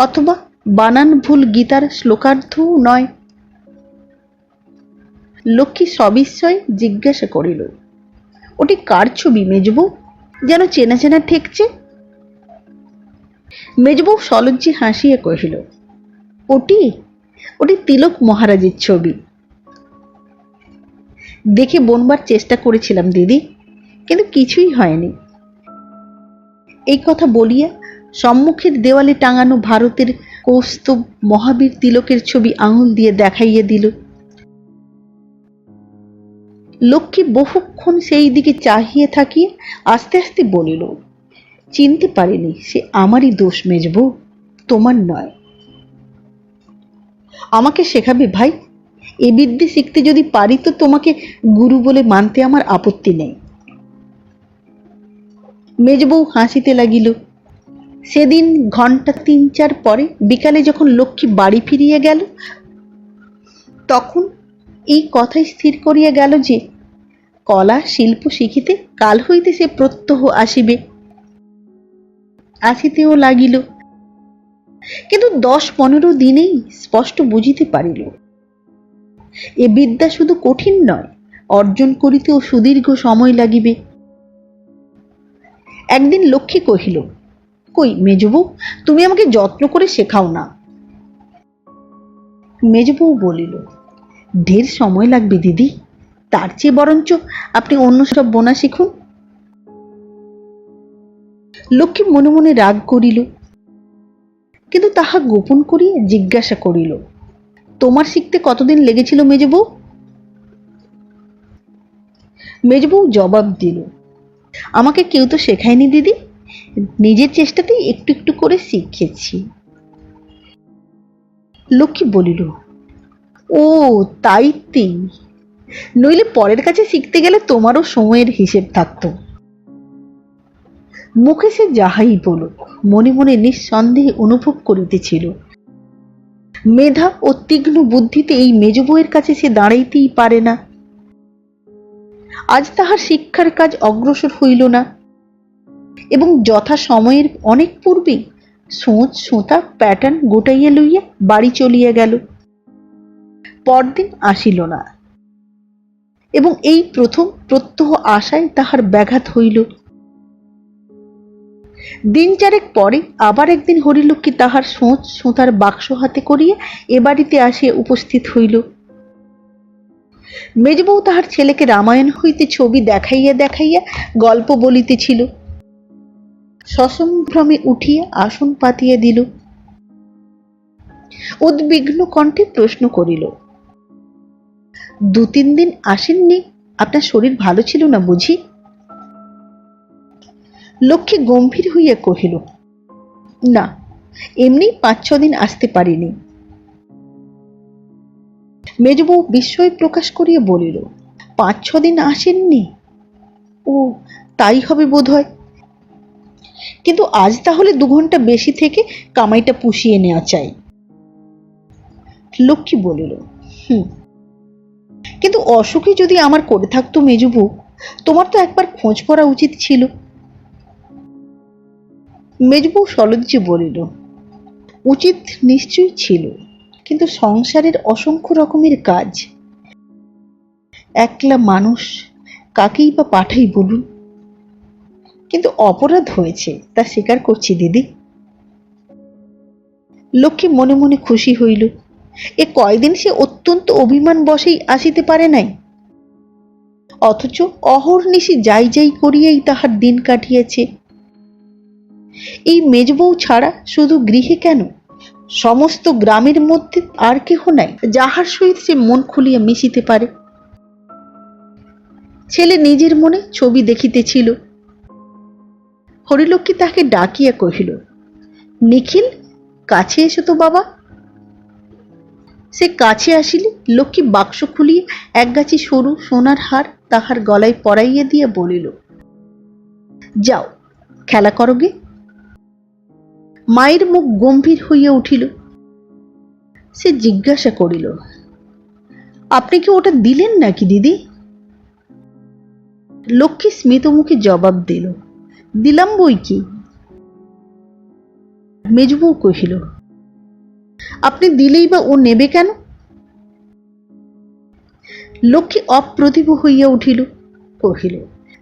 অথবা বানান ভুল গীতার শ্লোকার্থও নয়। লক্ষ্মী সবিস্ময়ে জিজ্ঞাসা করিল, ওটি কার ছবি মেজবউ? যেন চেনা চেনা ঠেকছে। মেজবউ সলজ্জে হাসিয়া কহিল, ওটি ওটি তিলক মহারাজের ছবি। দেখে বনবার চেষ্টা করেছিলাম দিদি, কিন্তু কিছুই হয়নি। এই কথা বলিয়া সম্মুখের দেওয়ালে টাঙানো ভারতের কৌস্তুভ মহাবীর তিলকের ছবি আঙুল দিয়ে দেখাইয়া দিল। লক্ষ্মী বহুক্ষণ সেই দিকে চাহিয়ে থাকিয়া আস্তে আস্তে বলিল, চিনতে পারিনি, সে আমারই দোষ মেজবউ, তোমার নয়। আমাকে শেখাবে ভাই? এ বিদ্যে শিখতে যদি পারি তো তোমাকে গুরু বলে মানতে আমার আপত্তি নেই। মেজবউ হাসিতে লাগিল। সেদিন ঘন্টা ৩-৪ পরে বিকালে যখন লক্ষ্মী বাড়ি ফিরিয়া গেল, তখন এই কথাই স্থির করিয়া গেল যে কলা শিল্প শিখিতে কাল হইতে সে প্রত্যহ আসিবে। আসিতেও লাগিল, কিন্তু ১০-১৫ দিনেই স্পষ্ট বুঝিতে পারিল এ বিদ্যা শুধু কঠিন নয়, অর্জন করিতেও সুদীর্ঘ সময় লাগিবে। একদিন লক্ষ্মী কহিল, কই মেজবউ, তুমি আমাকে যত্ন করে শেখাও না। মেজবউ বলিল, ঢের সময় লাগবে দিদি, তার চেয়ে বরঞ্চ আপনি অন্য সব বোনা শিখুন। লক্ষ্মী মনে মনে রাগ করিল, কিন্তু তাহা গোপন করিয়া জিজ্ঞাসা করিল, তোমার শিখতে কতদিন লেগেছিল মেজবউ? মেজবউ জবাব দিল, আমাকে কেউ তো শেখায়নি দিদি, নিজের চেষ্টাতেই একটু একটু করে শিখেছি। লক্ষ্মী বলিল, ও তাই, নইলে পরের কাছে শিখতে গেলে তোমারও সময়ের হিসেব থাকতো। মুখে সে যাহাই বলুক, মনে মনে নিঃসন্দেহে অনুভব করিতেছিল মেধা ও তীক্ষ্ণ বুদ্ধিতে এই মেজবউয়ের কাছে সে দাঁড়াইতেই পারে না। আজ তাহার শিক্ষার কাজ অগ্রসর হইল না, এবং যথা সময়ের অনেক পূর্বেই সোঁচ সোঁতা প্যাটার্ন গোটাইয়া লইয়া বাড়ি চলিয়া গেল। পরদিন আসিল না, এবং এই প্রথম প্রত্যহ আশায় তাহার ব্যাঘাত হইল। দিন ৪ পরে আবার একদিন হরিলক্ষ্মী তাহার সোঁচ সোঁতার বাক্স হাতে করিয়া এ বাড়িতে আসিয়া উপস্থিত হইল। মেজবউ তাহার ছেলেকে রামায়ণ হইতে ছবি দেখাইয়া দেখাইয়া গল্প বলিতেছিল। সসম্ভ্রমে উঠিয়া আসন পাতিয়া দিল। উদ্বিগ্ন কণ্ঠে প্রশ্ন করিল, ২-৩ দিন আসেননি, আপনার শরীর ভালো ছিল না বুঝি? লক্ষ্মী গম্ভীর হইয়া কহিল, না, এমনি ৫-৬ দিন আসতে পারিনি। মেজবউ বিস্ময় প্রকাশ করিয়া বলিল, ৫-৬ দিন আসেননি? ও তাই হবে বোধ হয়, কিন্তু আজ তাহলে ২ ঘন্টা বেশি থেকে কামাইটা পুষিয়ে নেওয়া চাই। লক্ষ্মী বলিল, কিন্তু অসুখে যদি আমার করে থাকতো মেজবউ, তোমার তো একবার খোঁজ করা উচিত ছিল। মেজবউ সলজ্জে বলিল, উচিত নিশ্চয়ই ছিল, কিন্তু সংসারের অসংখ্য রকমের কাজ, একলা মানুষ, কাকেই বা পাঠাই বলুন? কিন্তু অপরাধ হয়েছে, তা স্বীকার করছি দিদি। লক্ষ্মী মনে মনে খুশি হইল, এ কয়দিন সে অত্যন্ত অভিমান বশেই আসিতে পারে নাই, অথচ অহর্নিশি যাই যাই করিয়াই তাহার দিন কাটিয়েছে। এই মেজবউ ছাড়া শুধু গৃহে কেন, সমস্ত গ্রামের মধ্যে আর কেহ নাই যাহার সহিত সে মন খুলিয়া মিশিতে পারে। ছেলে নিজের মনে ছবি দেখিতেছিল। হরিলক্ষ্মী তাকে ডাকিয়া কহিল, নিখিল, কাছে এসো তো বাবা। সে কাছে আসিলে লক্ষ্মী বাক্স খুলিয়া একগাছি সরু সোনার হার তাহার গলায় পরাইয়া দিয়া বলিল, যাও খেলা করোগে। মায়ের মুখ গম্ভীর হইয়া উঠিল। সে জিজ্ঞাসা করিল, আপনি কি ওটা দিলেন নাকি দিদি? লক্ষ্মী স্মিত মুখে জবাব দিল, দিলাম বই কি। মেজবউ কহিল, আপনি দিলেই বা ও নেবে কেন? লক্ষ্মী অপ্রতিভ হইয়া উঠিল, কহিল,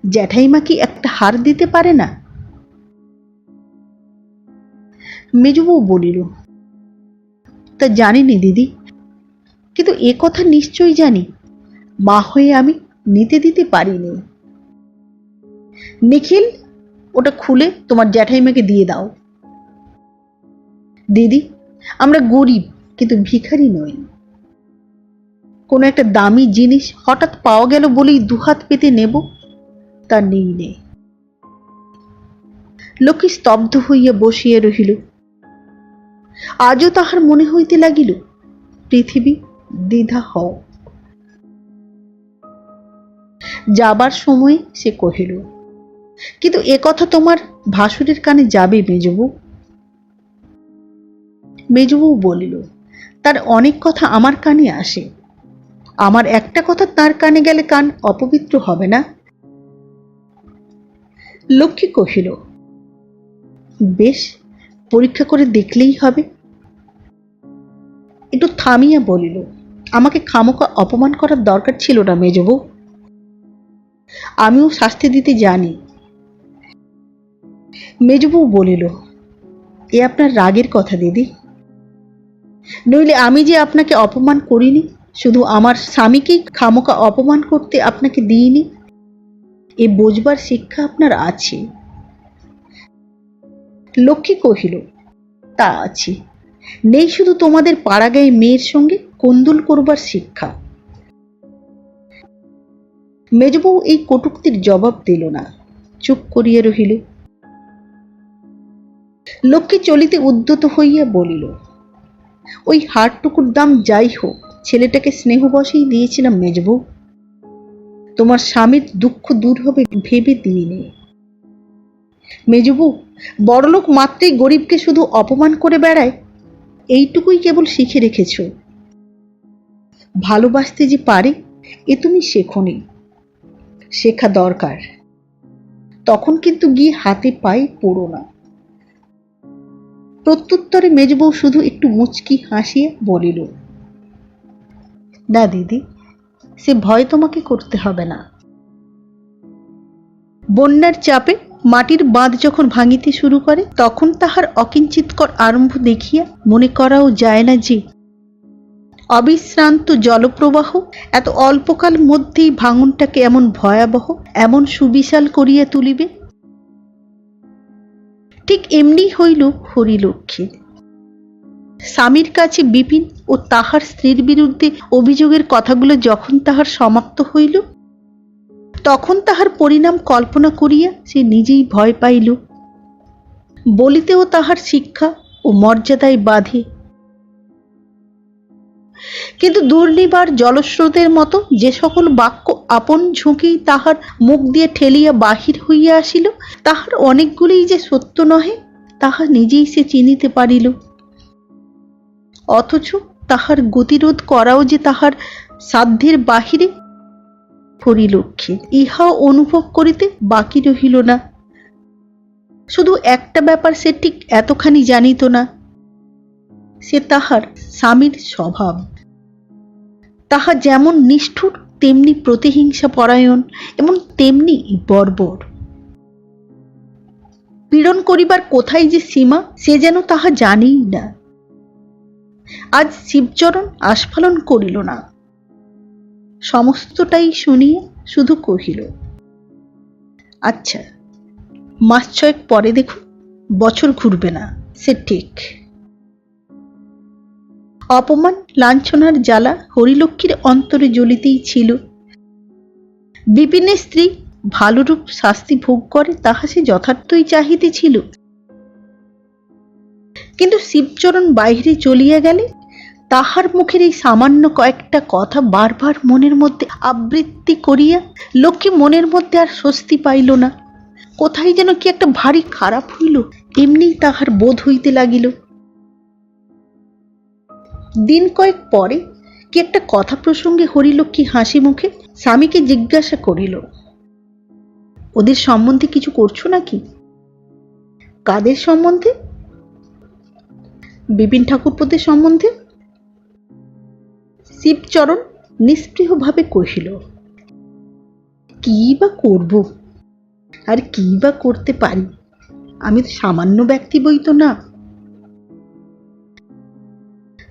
জ্যাঠাইমা কি একটা হার দিতে পারে না? মেজবউ বলিল, তা জানিনি দিদি, কিন্তু এ কথা নিশ্চয়ই জানি, মা হয়ে আমি নিতে দিতে পারিনি। নিখিল, ওটা খুলে তোমার জ্যাঠাইমাকে দিয়ে দাও। দিদি, আমরা গরিব কিন্তু ভিখারি নই। কোনো একটা দামি জিনিস হঠাৎ পাওয়া গেল বলেই দুহাত পেতে নেব, তা নেই নে। লক্ষ্মী স্তব্ধ হইয়া বসিয়া রহিল। আজও তাহার মনে হইতে লাগিল পৃথিবী দ্বিধা হও। যাবার সময় সে কহিল, কিন্তু এ কথা তোমার ভাসুরের কানে যাবে মেজবউ? মেজবউ বলিল, তার অনেক কথা আমার কানে আসে, আমার একটা কথা তার কানে গেলে কান অপবিত্র হবে না? লক্ষ্মী কহিল, বেশ, পরীক্ষা করে দেখলেই হবে। একটু থামিয়া বলিল, আমাকে খামোকা অপমান করার দরকার ছিল না মেজবউ, আমিও শাস্তি দিতে জানি। মেজবউ বলিল, এ আপনার রাগের কথা দিদি, নইলে আমি যে আপনাকে অপমান করিনি, শুধু আমার স্বামীকেই খামোকা অপমান করতে আপনাকে দিইনি, এ বোঝবার শিক্ষা আপনার আছে। লক্ষ্মী কহিল, তা আছে, নেই শুধু তোমাদের পাড়াগাঁয়ে মেয়ের সঙ্গে কোন্দল করবার শিক্ষা। মেজবউ এই কটূক্তির জবাব দিল না, চুপ করিয়া রহিল। লক্ষ্মী চলিতে উদ্যত হইয়া বলিল, ওই হারটুকুর দাম যাই হোক, ছেলেটাকে স্নেহবশেই দিয়েছিলাম মেজবউ, তোমার স্বামীর দুঃখ দূর হবে ভেবে দিইনি। মেজবউ, বড়লোক মাত্রই গরিবকে শুধু অপমান করে বেড়ায়, এইটুকুই কেবল শিখে রেখেছ। ভালোবাসতে যে পারে এ তুমি শেখোনি, শেখা দরকার, তখন কিন্তু গিয়ে হাতে পায়ে পড়ো না। প্রত্যুত্তরে মেজবউ শুধু একটু মুচকি হাসিয়া বলিল, না দিদি, সে ভয় তোমাকে করতে হবে না। বন্যার চাপে মাটির বাঁধ যখন ভাঙিতে শুরু করে, তখন তাহার অকিঞ্চিৎকর আরম্ভ দেখিয়া মনে করাও যায় না যে অবিশ্রান্ত জলপ্রবাহ এত অল্পকাল মধ্যেই ভাঙনটাকে এমন ভয়াবহ, এমন সুবিশাল করিয়া তুলিবে। ঠিক এমনি হইল হরিলক্ষ্মীর। স্বামীর কাছে বিপিন ও তাহার স্ত্রীর বিরুদ্ধে অভিযোগের কথাগুলো যখন তাহার সমাপ্ত হইল, তখন তাহার পরিণাম কল্পনা করিয়া সে নিজেই ভয় পাইল। বলিতেও তাহার শিক্ষা ও মর্যাদায় বাধে। কিন্তু দুর্নিবার জলস্রোতের মতো যে সকল বাক্য আপন ঝুঁকেই তাহার মুখ দিয়ে ঠেলিয়া বাহির হইয়া আসিল, তাহার অনেকগুলিই যে সত্য নহে তাহা নিজেই সে চিনিতে পারিল। অথচ তাহার গতিরোধ করাও যে তাহার সাধ্যের বাহিরে। হরিলক্ষ্মীর ইহাও অনুভব করিতে বাকি রহিল না। শুধু একটা ব্যাপার সে ঠিক এতখানি জানিত না, সে তাহার স্বামীর স্বভাব। তাহা যেমন নিষ্ঠুর, তেমনি প্রতিহিংসা পরায়ণ এবং তেমনি বর্বর। পীড়ন করিবার কোথায় যে সীমা সে যেন তাহা জানেই না। আজ শিবচরণ আস্ফালন করিল না, সমস্তটাই শুনিয়া শুধু কহিল, আচ্ছা, মাস ছয়েক পরে দেখুন, বছর ঘুরবে না, সে ঠিক। অপমান লাঞ্ছনার জ্বালা হরিলক্ষ্মীর অন্তরে জ্বলিতেই ছিল। বিপিনের স্ত্রী ভালোরূপ শাস্তি ভোগ করে তাহা সে যথার্থই চাহিতেছিল। কিন্তু শিবচরণ বাহিরে চলিয়া গেলে তাহার মুখের এই সামান্য কয়েকটা কথা বারবার মনের মধ্যে আবৃত্তি করিয়া লক্ষ্মী মনের মধ্যে আর স্বস্তি পাইল না। কোথায় যেন কি একটা ভারী খারাপ হইল, এমনি তাহার বোধ হইতে লাগিল। দিন কয়েক পরে কি একটা কথা প্রসঙ্গে হরিলক্ষ্মী হাসি মুখে স্বামীকে জিজ্ঞাসা করিল, ওদের সম্বন্ধে কিছু করছো নাকি? কাদের সম্বন্ধে? বিপিন ঠাকুরপোদের সম্বন্ধে। শিবচরণ নিস্পৃহভাবে কহিল, কি বা করব, আর কি বা করতে পারি? আমি তো সামান্য ব্যক্তি বই তো না।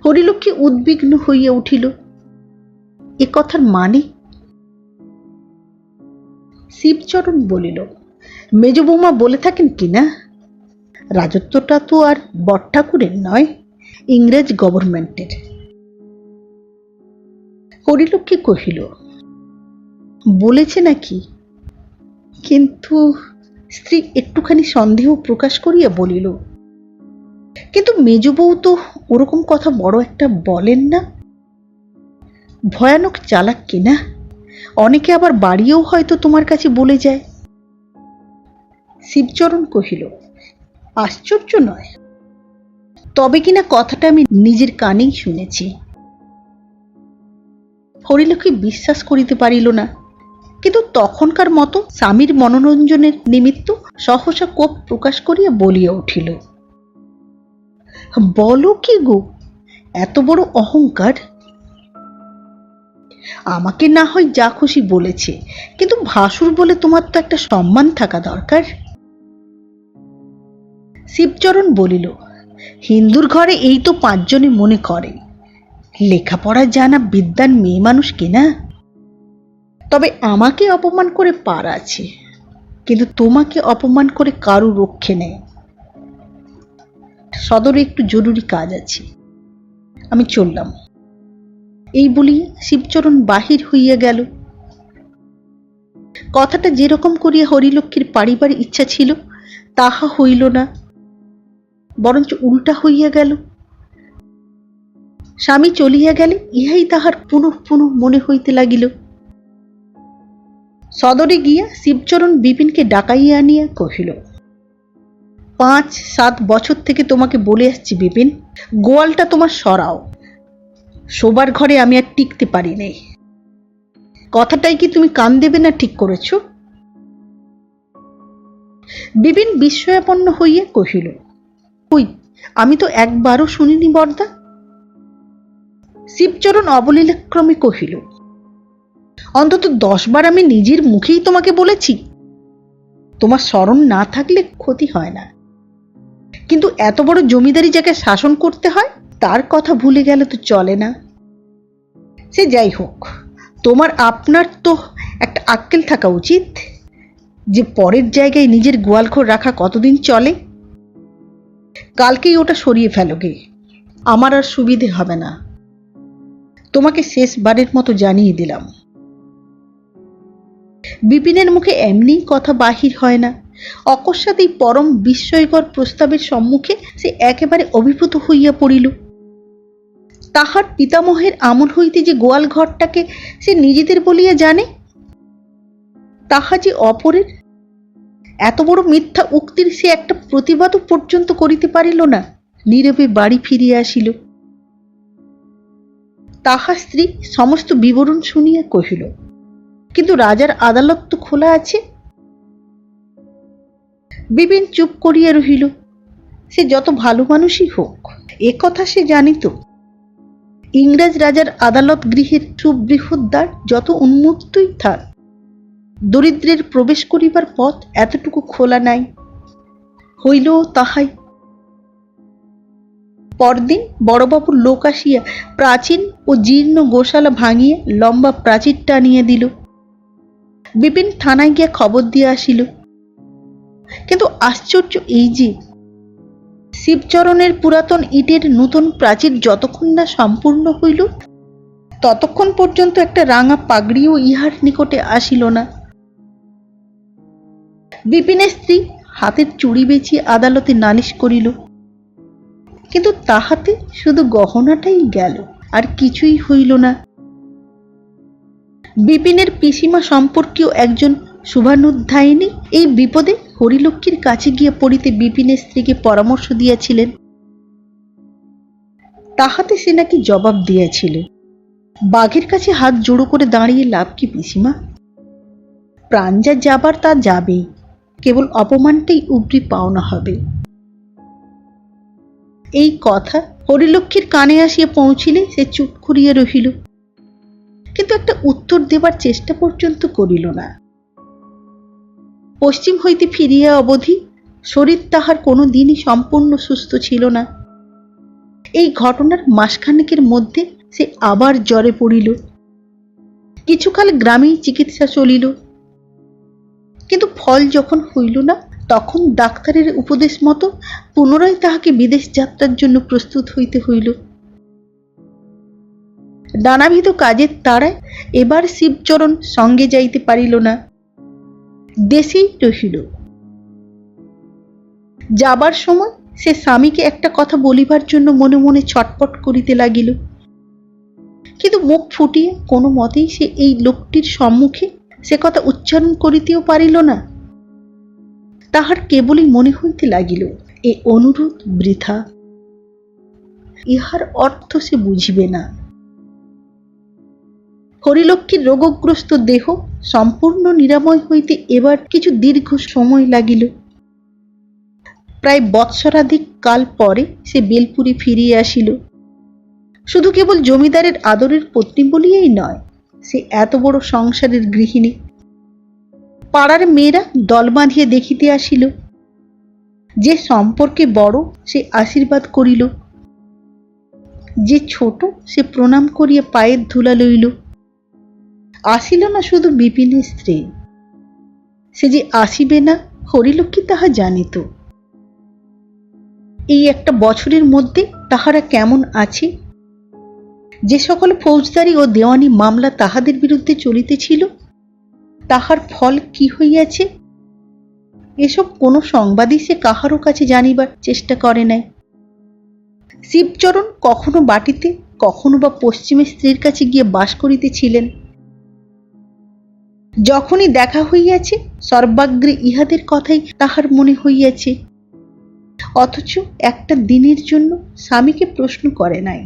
হরিলক্ষ্মী উদ্বিগ্ন হইয়া উঠিল, এ কথার মানে? শিবচরণ বলিল, মেজ বৌমা বলে থাকেন কিনা, রাজত্বটা তো আর বটঠাকুরের নয়, ইংরেজ গভর্নমেন্টের। হরিলক্ষ্মী কহিল, বলেছে নাকি? কিন্তু স্ত্রী একটুখানি সন্দেহ প্রকাশ করিয়া বলিল, কিন্তু মেজ বউ তো ওরকম কথা বড় একটা বলেন না। ভয়ানক চালাক কিনা, অনেকে আবার বাড়িও হয়তো তোমার কাছে বলে যায়। শিবচরণ কহিল, আশ্চর্য নয়, তবে কিনা কথাটা আমি নিজের কানেই শুনেছি। হরিলক্ষ্মী বিশ্বাস করিতে পারিল না, কিন্তু তখনকার মতো স্বামীর মনোরঞ্জনের নিমিত্ত সহসা কোপ প্রকাশ করিয়া বলিয়া উঠিল, বলো কি গো, এত বড় অহংকার! আমাকে না হয় যা খুশি বলেছে, কিন্তু ভাসুর বলে তোমার তো একটা সম্মান থাকা দরকার। শিবচরণ বলিল, হিন্দুর ঘরে এই তো 5 জনে মনে করে, লেখাপড়া জানা বিদ্বান মেয়ে মানুষ কিনা। তবে আমাকে অপমান করে পার আছে, কিন্তু তোমাকে অপমান করে কারো রক্ষে নেই। সদরে একটু জরুরি কাজ আছে, আমি চললাম। এই বলিয়া শিবচরণ বাহির হইয়া গেল। কথাটা যেরকম করিয়া হরিলক্ষ্মীর পারিবার ইচ্ছা ছিল তাহা হইল না, বরঞ্চ উল্টা হইয়া গেল। স্বামী চলিয়া গেলে ইহাই তাহার পুনঃ পুনঃ মনে হইতে লাগিল। সদরে গিয়া শিবচরণ বিপিনকে ডাকাইয়া আনিয়া কহিল, 5-7 বছর থেকে তোমাকে বলে আসছি বিপিন, গোয়ালটা তোমার সরাও। শোবার ঘরে আমি আর টিকতে পারি নাই। কথাটাই কি তুমি কান দেবে না ঠিক করেছ? বিপিন বিস্ময়াপন্ন হইয়া কহিল, কই, আমি তো একবারও শুনিনি বরদা। শিবচরণ অবলীলাক্রমে কহিল, অন্তত 10 বার আমি নিজের মুখেই তোমাকে বলেছি। তোমার স্মরণ না থাকলে ক্ষতি হয় না, কিন্তু এত বড় জমিদারি যাকে শাসন করতে হয় তার কথা ভুলে গেলে তো চলে না। সে যাই হোক, তোমার আপনার তো একটা আক্কেল থাকা উচিত যে পরের জায়গায় নিজের গোয়ালঘর রাখা কতদিন চলে। কালকেই ওটা সরিয়ে ফেলোগে, আমার আর সুবিধে হবে না। তোমাকে শেষবারের মতো জানিয়ে দিলাম। বিপিনের মুখে এমনি কথা বাহির হয় না, অকস্মাৎ এই পরম বিস্ময়কর প্রস্তাবের সম্মুখে সে একেবারে অভিভূত হইয়া পড়িল। তাহার পিতামহের আমল হইতে যে গোয়াল ঘরটাকে সে নিজেদের বলিয়া জানে, তাহা যে অপরের, এত বড় মিথ্যা উক্তির সে একটা প্রতিবাদও পর্যন্ত করিতে পারিল না। নীরবে বাড়ি ফিরিয়া আসিল। তাহার স্ত্রী সমস্ত বিবরণ শুনিয়া কহিল, কিন্তু রাজার আদালত তো খোলা আছে। বিপিন চুপ করিয়া রহিল। সে যত ভালো মানুষই হোক, এ কথা সে জানিত। ইংরেজ রাজার আদালত গৃহের সুবৃহৎ দ্বার যত উন্মুক্তই থাক, দরিদ্রের প্রবেশ করিবার পথ এতটুকু খোলা নাই। হইল তাহাই। পরদিন বড়বাবুর লোক আসিয়া প্রাচীন ও জীর্ণ গোশালা ভাঙিয়া লম্বা প্রাচীর টানিয়া দিল। বিপিন থানায় গিয়া খবর দিয়া আসিল। কিন্তু আশ্চর্য এই যে, শিবচরণের পুরাতন ইটের নূতন প্রাচীর যতক্ষণ না সম্পূর্ণ হইল, ততক্ষণ পর্যন্ত একটা রাঙা পাগড়িও ইহার নিকটে আসিল না। বিপিনের স্ত্রী হাতের চুড়ি বেচিয়ে আদালতে নালিশ করিল, কিন্তু তাহাতে শুধু গহনাটাই গেল, আর কিছুই হইল না। বিপিনের পিসিমা সম্পর্কীয় একজন শুভানুধ্যায়িনী এই বিপদে হরিলক্ষ্মীর কাছে গিয়া পড়িতে বিপিনের স্ত্রীকে পরামর্শ দিয়াছিলেন। তাহাতে সে নাকি জবাব দিয়াছিল, বাঘের কাছে হাত জোড়ো করে দাঁড়িয়ে লাভ কি পিসিমা? প্রাণ যা যাবার তা যাবেই, কেবল অপমানটাই উপরি পাওনা হবে। এই কথা হরিলক্ষ্মীর কানে আসিয়া পৌঁছিলে সে চুপ করিয়া রহিল, কিন্তু একটা উত্তর দেবার চেষ্টা পর্যন্ত করিল না। পশ্চিম হইতে ফিরিয়া অবধি শরীর তাহার কোনো দিনই সম্পূর্ণ সুস্থ ছিল না। এই ঘটনার মাসখানেকের মধ্যে সে আবার জ্বরে পড়িল। কিছুকাল গ্রামেই চিকিৎসা চলিল, কিন্তু ফল যখন হইল না, তখন ডাক্তারের উপদেশ মতো পুনরায় তাহাকে বিদেশ যাত্রার জন্য প্রস্তুত হইতে হইল। নানাবিধ কাজের তাড়ায় এবার শিবচরণ সঙ্গে যাইতে পারিল না, দেশেই রহিল। যাবার সময় সে স্বামীকে একটা কথা বলিবার জন্য মনে মনে ছটপট করিতে লাগিল, কিন্তু মুখ ফুটিয়ে কোনো মতেই সে এই লোকটির সম্মুখে সে কথা উচ্চারণ করিতেও পারিল না। তাহার কেবলই মনে হইতে লাগিল এ অনুরোধ বৃথা, ইহার অর্থ সে বুঝিবে না। হরিলক্ষ্মীর রোগগ্রস্ত দেহ সম্পূর্ণ নিরাময় হইতে এবার কিছু দীর্ঘ সময় লাগিল। প্রায় বৎসরাধিক কাল পরে সে বেলপুরে ফিরিয়া আসিল। শুধু কেবল জমিদারের আদরের পত্নী বলিয়াই নয়, সে এত বড় সংসারের গৃহিণী। পাড়ার মেয়েরা দল বাঁধিয়া দেখিতে আসিল। যে সম্পর্কে বড় সে আশীর্বাদ করিল, যে ছোট সে প্রণাম করিয়া পায়ের ধুলা লইল। আসিল না শুধু বিপিনের স্ত্রী, সে যে আসিবে না হরিলক্ষ্মী তাহা জানিত। এই একটা বছরের মধ্যে তাহারা কেমন আছে, যে সকল ফৌজদারি ও দেওয়ানি মামলা তাহাদের বিরুদ্ধে চলিতেছিল, তাহার ফল কি হইয়াছে, এসব কোনো সংবাদই সে কাহারও কাছে জানিবার চেষ্টা করে নাই। শিবচরণ কখনো বাটিতে, কখনো বা পশ্চিমে স্ত্রীর কাছে গিয়ে বাস করিতেছিলেন। যখনই দেখা হইয়াছে সর্বাগ্রে ইহাদের কথাই তাহার মনে হইয়াছে, অথচ একটা দিনের জন্য স্বামীকে প্রশ্ন করে নাই।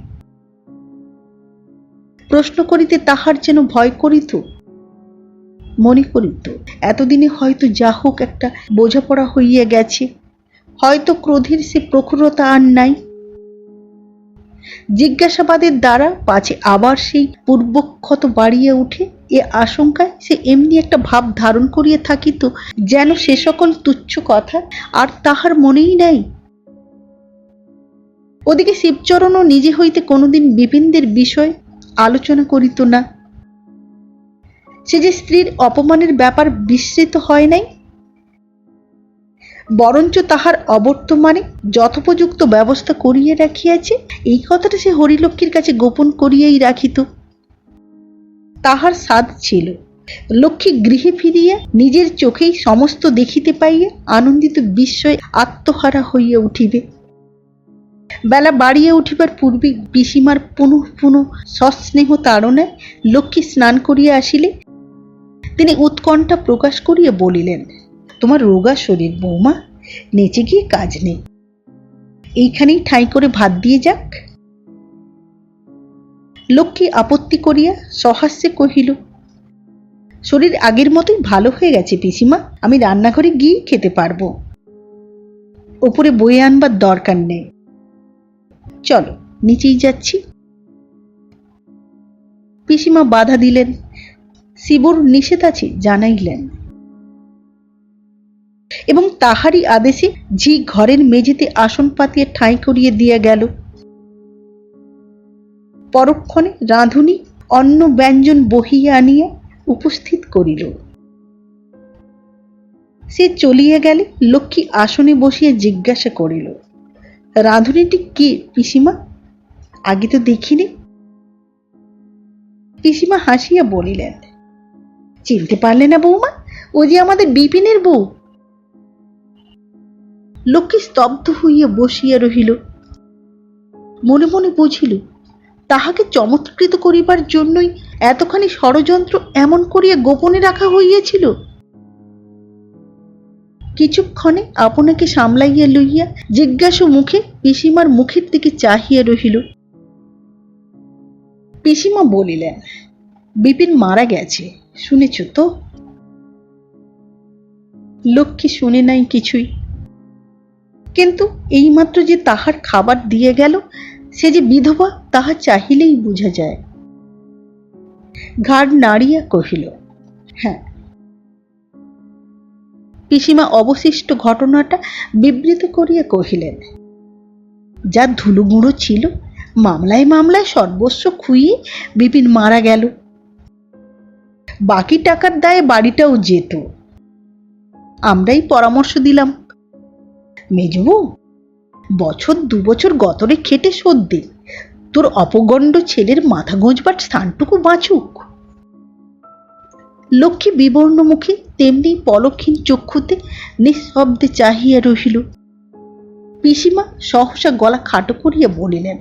প্রশ্ন করিতে তাহার যেন ভয় করিত। মনে করিত এতদিনে হয়তো যা হোক একটা বোঝাপড়া হইয়া গেছে, হয়তো ক্রোধের সে প্রখরতা আর নাই। জিজ্ঞাসাবাদের দ্বারা পাছে আবার সেই পূর্বক্ষত বাড়িয়া উঠে, এ আশঙ্কায় সে এমনি একটা ভাব ধারণ করিয়া থাকিত যেন সে সকল তুচ্ছ কথা আর তাহার মনেই নাই। ওদিকে শিবচরণও নিজে হইতে কোনোদিন বিপিনদের বিষয় আলোচনা করিত না। সে যে স্ত্রীর অপমানের ব্যাপার বিস্মৃত হয় নাই, বরঞ্চ তাহার অবর্তমানে যথোপযুক্ত ব্যবস্থা করিয়া রাখিয়াছে, এই কথাটা সে হরিলক্ষ্মীর কাছে গোপন করিয়াই রাখিত। তাহার সাধ ছিল লক্ষ্মী গৃহে ফিরিয়া নিজের চোখেই সমস্ত দেখিতে পাইয়া আনন্দিত বিস্ময়ে আত্মহারা হইয়া উঠিবে। বেলা বাড়িয়া উঠিবার পূর্বে পিসিমার পুনঃ পুনঃ সস্নেহ তাড়নায় লক্ষ্মী স্নান করিয়া আসিলে তিনি উৎকণ্ঠা প্রকাশ করিয়া বলিলেন, তোমার রোগা শরীর বৌমা, নেচে গিয়ে কাজ নেই, এইখানেই ঠাঁই করে ভাত দিয়ে যাক। লক্ষ্মী আপত্তি করিয়া সহাস্যে কহিল, শরীর আগের মতোই ভালো হয়ে গেছে পিসিমা, আমি রান্নাঘরে গিয়ে খেতে পারবো, ওপরে বয়ে আনবার দরকার নেই, চলো নিচেই যাচ্ছি। পিসিমা বাধা দিলেন, শিবুর নিষেধ আছে জানাইলেন, এবং তাহারই আদেশে ঝি ঘরের মেঝেতে আসন পাতিয়া ঠাঁই করিয়ে দিয়া গেল। পরক্ষণে রাঁধুনি অন্ন ব্যঞ্জন বহিয়া আনিয়া উপস্থিত করিল। সে চলিয়া গেলে লক্ষ্মী আসনে বসিয়া জিজ্ঞাসা করিল, রাঁধুনিটি কে পিসিমা, আগে তো দেখিনি। পিসিমা হাসিয়া বলিলেন, চিনতে পারলে না বৌমা, ও যে আমাদের বিপিনের বউ। লক্ষ্মী স্তব্ধ হইয়া বসিয়া রহিল। মনে মনে বুঝিল তাহাকে চমৎকৃত করিবার জন্যই এতখানি ষড়যন্ত্র এমন করিয়া গোপনে রাখা হইয়াছিল। কিছুক্ষণে আপনাকে সামলাইয়া লইয়া জিজ্ঞাসু মুখে পিসিমার মুখের দিকে চাহিয়া রহিল। পিসিমা বলিলেন, বিপিন মারা গেছে, শুনেছ তো? লক্ষ্মী শুনে নাই কিছুই, কিন্তু এইমাত্র যে তাহার খাবার দিয়ে গেল, সে যে বিধবা তাহা চাহিলেই বোঝা যায়। ঘাড় নাড়িয়া কহিল, হ্যাঁ। পিসিমা অবশিষ্ট ঘটনাটা বিবৃত করিয়া কহিলেন, যা ধুলোগুঁড়ো ছিল, মামলায় মামলায় সর্বস্ব খুইয়ে বিপিন মারা গেল। বাকি টাকার দায়ে বাড়িটাও যেত। আমরাই পরামর্শ দিলাম, মেজবু, বছর 2 বছর গতরে খেটে শোধ দে, তোর অপগণ্ড ছেলের মাথা গোঁজবার স্থানটুকু বাঁচুক। লক্ষ্মী বিবর্ণ মুখে তেমনি পলকহীন চক্ষুতে নিঃশব্দে চাহিয়া রহিল। পিসিমা সহসা গলা খাটো করিয়া বলিলেন,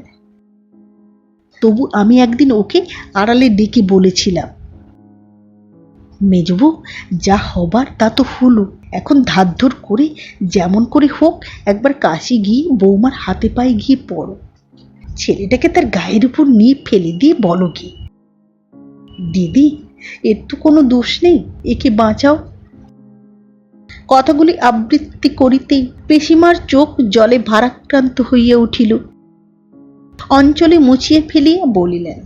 তবু আমি একদিন ওকে আড়ালে ডেকে বলেছিলাম, মেজবু, যা হবার তা তো হলো, এখন ধার করে যেমন করে হোক একবার কাশি গিয়ে বৌমার হাতে পায়ে গিয়ে পড়ো, ছেলেটাকে তার গায়ের উপর নিয়ে ফেলে দিয়ে বলো কি, দিদি, এর তো কোনো দোষ নেই, একে বাঁচাও। কথাগুলি আবৃত্তি করিতেই পিসিমার চোখ জলে ভারাক্রান্ত হইয়া উঠিল। অঞ্চলে মুছিয়ে ফেলিয়া বলিলেন,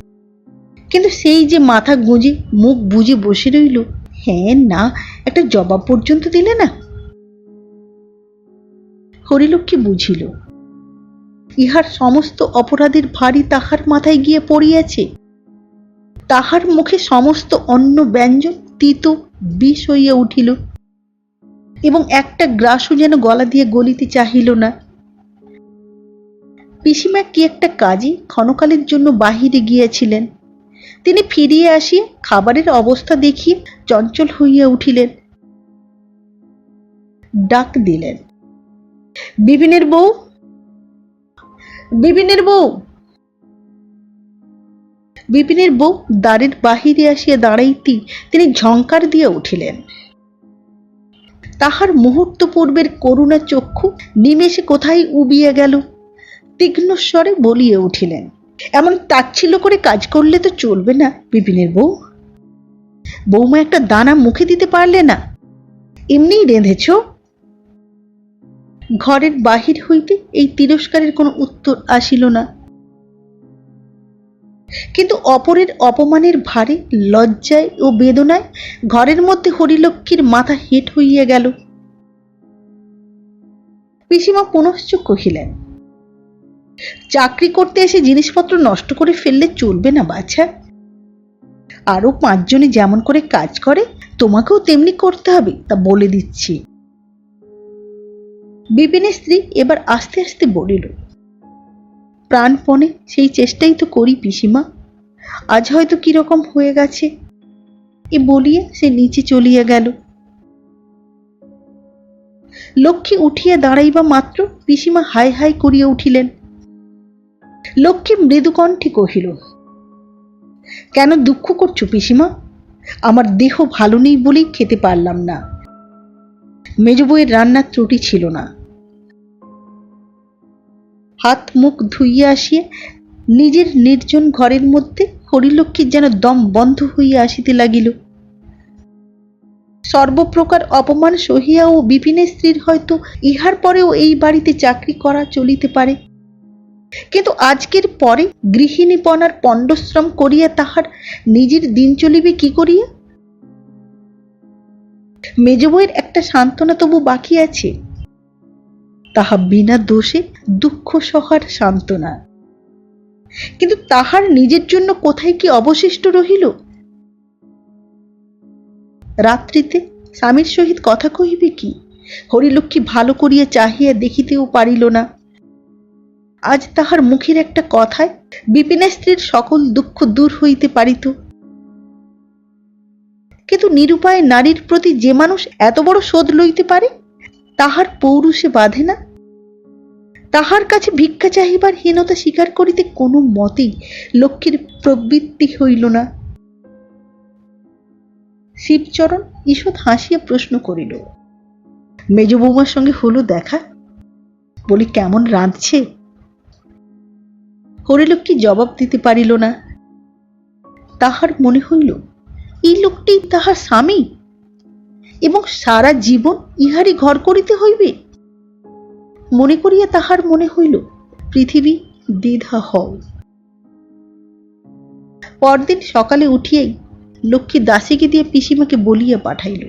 কিন্তু সেই যে মাথা গুঁজে মুখ বুজে বসে রইল, হ্যাঁ না একটা জবাব পর্যন্ত দিলে না। হরিলক্ষ্মী বুঝিল, ইহার সমস্ত অপরাধের ভারী তাহার মাথায় গিয়ে পড়িয়াছে। তাহার মুখে সমস্ত অন্ন ব্যঞ্জন তিতো বিষ হইয়া উঠিল, এবং একটা গ্রাসও যেন গলা দিয়ে গলিতে চাহিল না। পিসিমা কি একটা কাজে ক্ষণকালের জন্য বাহিরে গিয়াছিলেন। তিনি ফিরিয়া আসিয়া খাবারের অবস্থা দেখিয়ে চঞ্চল হইয়া উঠিলেন। ডাক দিলেন, বিপিনের বউ, বিপিনের বউ। বিপিনের বউ দ্বারের বাহিরে আসিয়া দাঁড়াইতেই তিনি ঝংকার দিয়া উঠিলেন। তাহার মুহূর্ত পূর্বের করুণা চক্ষু নিমেষে কোথায় উবিয়া গেল। তীক্ষ্ণ স্বরে বলিয়া উঠিলেন, এমন তাচ্ছিল্য করে কাজ করলে তো চলবে না বিপিনের বউ। বৌমা একটা দানা মুখে দিতে পারলে না, এমনিই রেঁধেছ। ঘরের বাহির হইতে এই তিরস্কারের কোনো উত্তর আসিল না, কিন্তু অপরের অপমানের ভারে, লজ্জায় ও বেদনায় ঘরের মধ্যে হরিলক্ষ্মীর মাথা হেঁট হইয়া গেল। পিসিমা পুনশ্চ কহিলেন, চাকরি করতে এসে জিনিসপত্র নষ্ট করে ফেললে চলবে না বাছা। আরো 5 জনে যেমন করে কাজ করে তোমাকেও তেমনি করতে হবে, তা বলে দিচ্ছি। বিপিনের স্ত্রী এবার আস্তে আস্তে বলিল, প্রাণপণে সেই চেষ্টাই তো করি পিসিমা, আজ হয়তো কিরকম হয়ে গেছে। এ বলিয়া সে নিচে চলিয়া গেল। লক্ষ্মী উঠিয়া দাঁড়াইবা মাত্র পিসিমা হাই হাই করিয়া উঠিলেন। লক্ষ্মী মৃদুকণ্ঠে কহিল, কেন দুঃখ করছো পিসিমা? আমার দেহ ভালো নেই বলেই খেতে পারলাম না। মেজ বউয়ের রান্নার ত্রুটি ছিল না। হাত মুখ ধুইয়া আসিয়া নিজের নির্জন ঘরের মধ্যে হরিলক্ষ্মীর যেন দম বন্ধ হইয়া আসিতে লাগিল। সর্বপ্রকার অপমান সহিয়াও বিপিনের স্ত্রীর হয়তো ইহার পরেও এই বাড়িতে চাকরি করা চলিতে পারে, কিন্তু আজকের পরে গৃহিণীপনার পণ্ডশ্রম করিয়া তাহার নিজের দিন চলিবে কি করিয়া? মেজ বউয়ের একটা সান্ত্বনা তবু বাকি আছে, তাহা বিনা দোষে দুঃখ সহার সান্ত্বনা, কিন্তু তাহার নিজের জন্য কোথায় কি অবশিষ্ট রহিল? রাত্রিতে স্বামীর সহিত কথা কহিবে কি? হরিলক্ষ্মী ভালো করিয়া চাহিয়া দেখিতেও পারিল না। আজ তাহার মুখের একটা কথায় বিপিনের স্ত্রীর সকল দুঃখ দূর হইতে পারিত, কিন্তু নিরুপায় নারীর প্রতি যে মানুষ এত বড় শোধ লইতে পারে, তাহার পৌরুষে বাঁধে না। তাহার কাছে ভিক্ষা চাহিবার হীনতা স্বীকার করিতে কোনো মতেই লক্ষ্মীর প্রবৃত্তি হইল না। শিবচরণ ঈষৎ হাসিয়া প্রশ্ন করিল, মেজ বৌমার সঙ্গে হলো দেখা? বলি, কেমন রাঁধছে? হরিলক্ষ্মী জবাব দিতে পারিল না। তাহার মনে হইল এই লোকটি তাহার স্বামী এবং সারা জীবন ইহারই ঘর করিতে হইবে। মনে করিয়া তাহার মনে হইল পৃথিবী দ্বিধা হও। পরদিন সকালে উঠিয়াই লক্ষ্মী দাসীকে দিয়ে পিসিমাকে বলিয়া পাঠাইল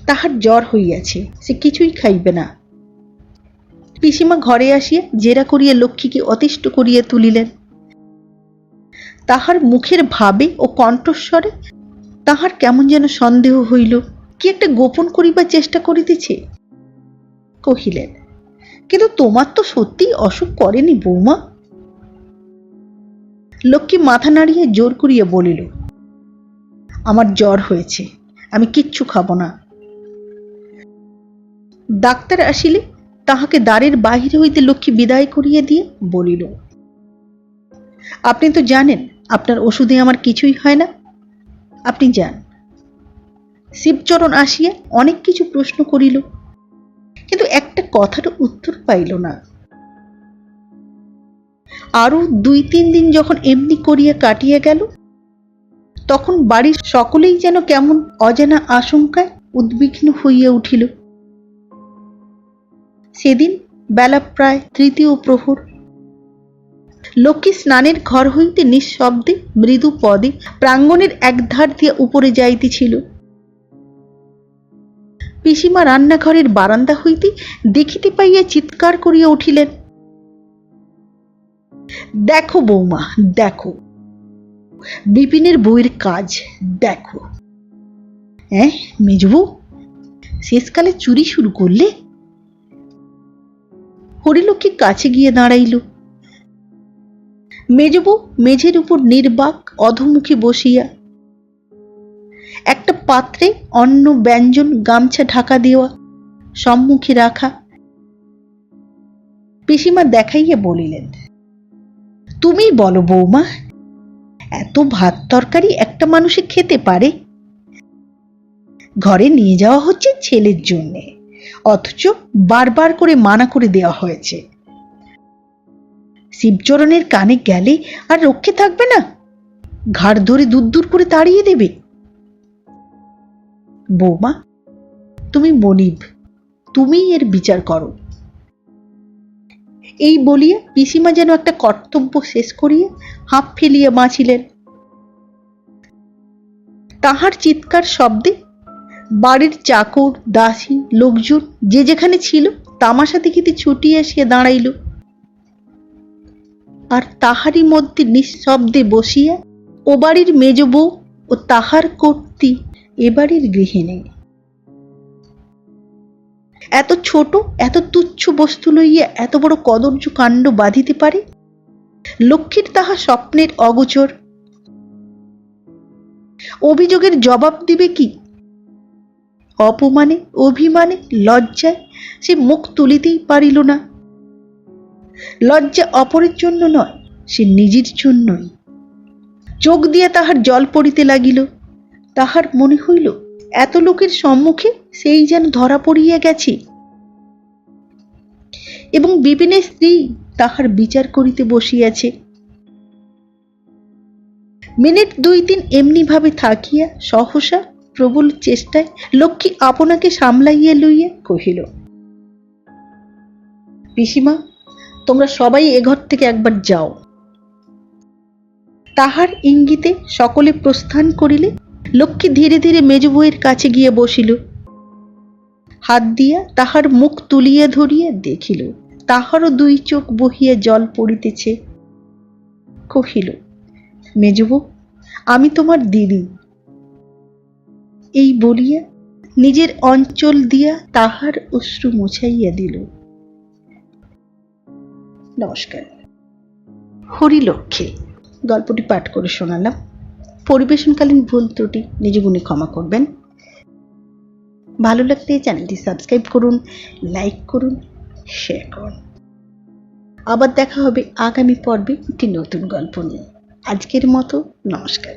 তাহার জ্বর হইয়াছে, সে কিছুই খাইবে না। পিসিমা ঘরে আসিয়া জেরা করিয়া লক্ষ্মীকে অতিষ্ঠ করিয়া তুলিলেন। তাহার মুখের ভাবে ও কণ্ঠস্বরে তাহার কেমন যেন সন্দেহ হইল, কি একটা গোপন করিবার চেষ্টা করিতেছে। কহিলেন, কিন্তু তোমার তো সত্যি অসুখ করেনি বৌমা? লক্ষ্মী মাথা নাড়িয়া জোর করিয়া বলিল, আমার জ্বর হয়েছে, আমি কিচ্ছু খাবো না। ডাক্তার আসিলে তাহাকে দ্বারের বাহির হইতে লক্ষ্মী বিদায় করিয়া দিয়ে বলিল, আপনি তো জানেন আপনার ওষুধে আমার কিছুই হয় না, আপনি যান। শিবচরণ আসিয়া অনেক কিছু প্রশ্ন করিল, কিন্তু একটা কথার উত্তর পাইল না। আরো 2-3 দিন যখন এমনি করিয়া কাটিয়া গেল, তখন বাড়ির সকলেই যেন কেমন অজানা আশঙ্কায় উদ্বিগ্ন হইয়া উঠিল। সেদিন বেলা প্রায় 3য় প্রহর। লক্ষ্মী স্নানের ঘর হইতে নিঃশব্দে মৃদু পদে প্রাঙ্গণের একধার দিয়া উপরে যাইতেছিল। পিসিমা রান্নাঘরের বারান্দা হইতে দেখিতে পাইয়া চিৎকার করিয়া উঠিলেন, দেখো বৌমা, দেখো বিপিনের বউয়ের কাজ দেখো। হ্যাঁ মেজবউ, শেষকালে চুরি শুরু করলে? হরিলক্ষ্মী কাছে গিয়ে দাঁড়াইল। মেজবউ মেঝের উপর নির্বাক অধোমুখে বসিয়া, একটা পাত্রে অন্ন ব্যঞ্জন গামছা ঢাকা দেওয়া, সম্মুখে রাখা। পিসিমা দেখাইয়া বলিলেন, তুমি বলো বৌমা, এত ভাত তরকারি একটা মানুষে খেতে পারে? ঘরে নিয়ে যাওয়া হচ্ছে ছেলের জন্যে, অথচ বারবার করে মানা করে দেওয়া হয়েছে। শিবচরণের কানে গেলে আর রক্ষে থাকবে না, ঘাড় ধরে দূর করে তাড়িয়ে দেবে। বৌমা, তুমি মনিব, তুমি এর বিচার করো। এই বলিয়া পিসিমা যেন একটা কর্তব্য শেষ করিয়া হাঁপ ফেলিয়া বাঁচিলেন। তাহার চিৎকার শব্দে বাড়ির চাকর দাসী লোকজন যে যেখানে ছিল তামাশা দেখিতে ছুটিয়া আসিয়া দাঁড়াইল। আর তাহারই মধ্যে নিঃশব্দে বসিয়া ও বাড়ির মেজ বউ ও তাহার কর্ত্রী এ বাড়ির গৃহিণী এত ছোট এত তুচ্ছ বস্তু লইয়া এত বড় কদর্য কাণ্ড বাঁধিতে পারে, লক্ষ্মীর তাহা স্বপ্নের অগোচর। অভিযোগের জবাব দিবে কি? অপমানে অভিমানে লজ্জায় সে মুখ তুলিতেই পারিল না। লজ্জা অপরের জন্য নয়, সে নিজের জন্যই। চোখ দিয়া তাহার জল পড়িতে লাগিল। তাহার মনে হইল এত লোকের সম্মুখে সেই যেন ধরা পড়িয়া গেছে এবং বিপিনের স্ত্রী তাহার বিচার করিতে বসিয়াছে। মিনিট 2-3 এমনি ভাবে থাকিয়া সহসা প্রবল চেষ্টায় লক্ষ্মী আপনাকে সামলাইয়া লইয়া কহিল, পিসিমা, তোমরা সবাই এ ঘর থেকে একবার যাও। তাহার ইঙ্গিতে সকলে প্রস্থান করিলে লক্ষ্মী ধীরে ধীরে মেজ বউয়ের কাছে গিয়ে বসিল। হাত দিয়া তাহার মুখ তুলিয়া ধরিয়া দেখিল তাহারও 2 চোখ বহিয়া জল পড়িতেছে। কহিল, মেজ বউ, আমি তোমার দিদি। এই বলিয়া নিজের অঞ্চল দিয়া তাহার অশ্রু মুছাইয়া দিল। নমস্কার। হরিলক্ষ্মী গল্পটি পাঠ করে শোনালাম। পরিবেশনকালীন ভুল ত্রুটি নিজ গুণে ক্ষমা করবেন। ভালো লাগলে চ্যানেলটি সাবস্ক্রাইব করুন, লাইক করুন, শেয়ার করুন। আবার দেখা হবে আগামী পর্বে একটি নতুন গল্প নিয়ে। আজকের মতো নমস্কার।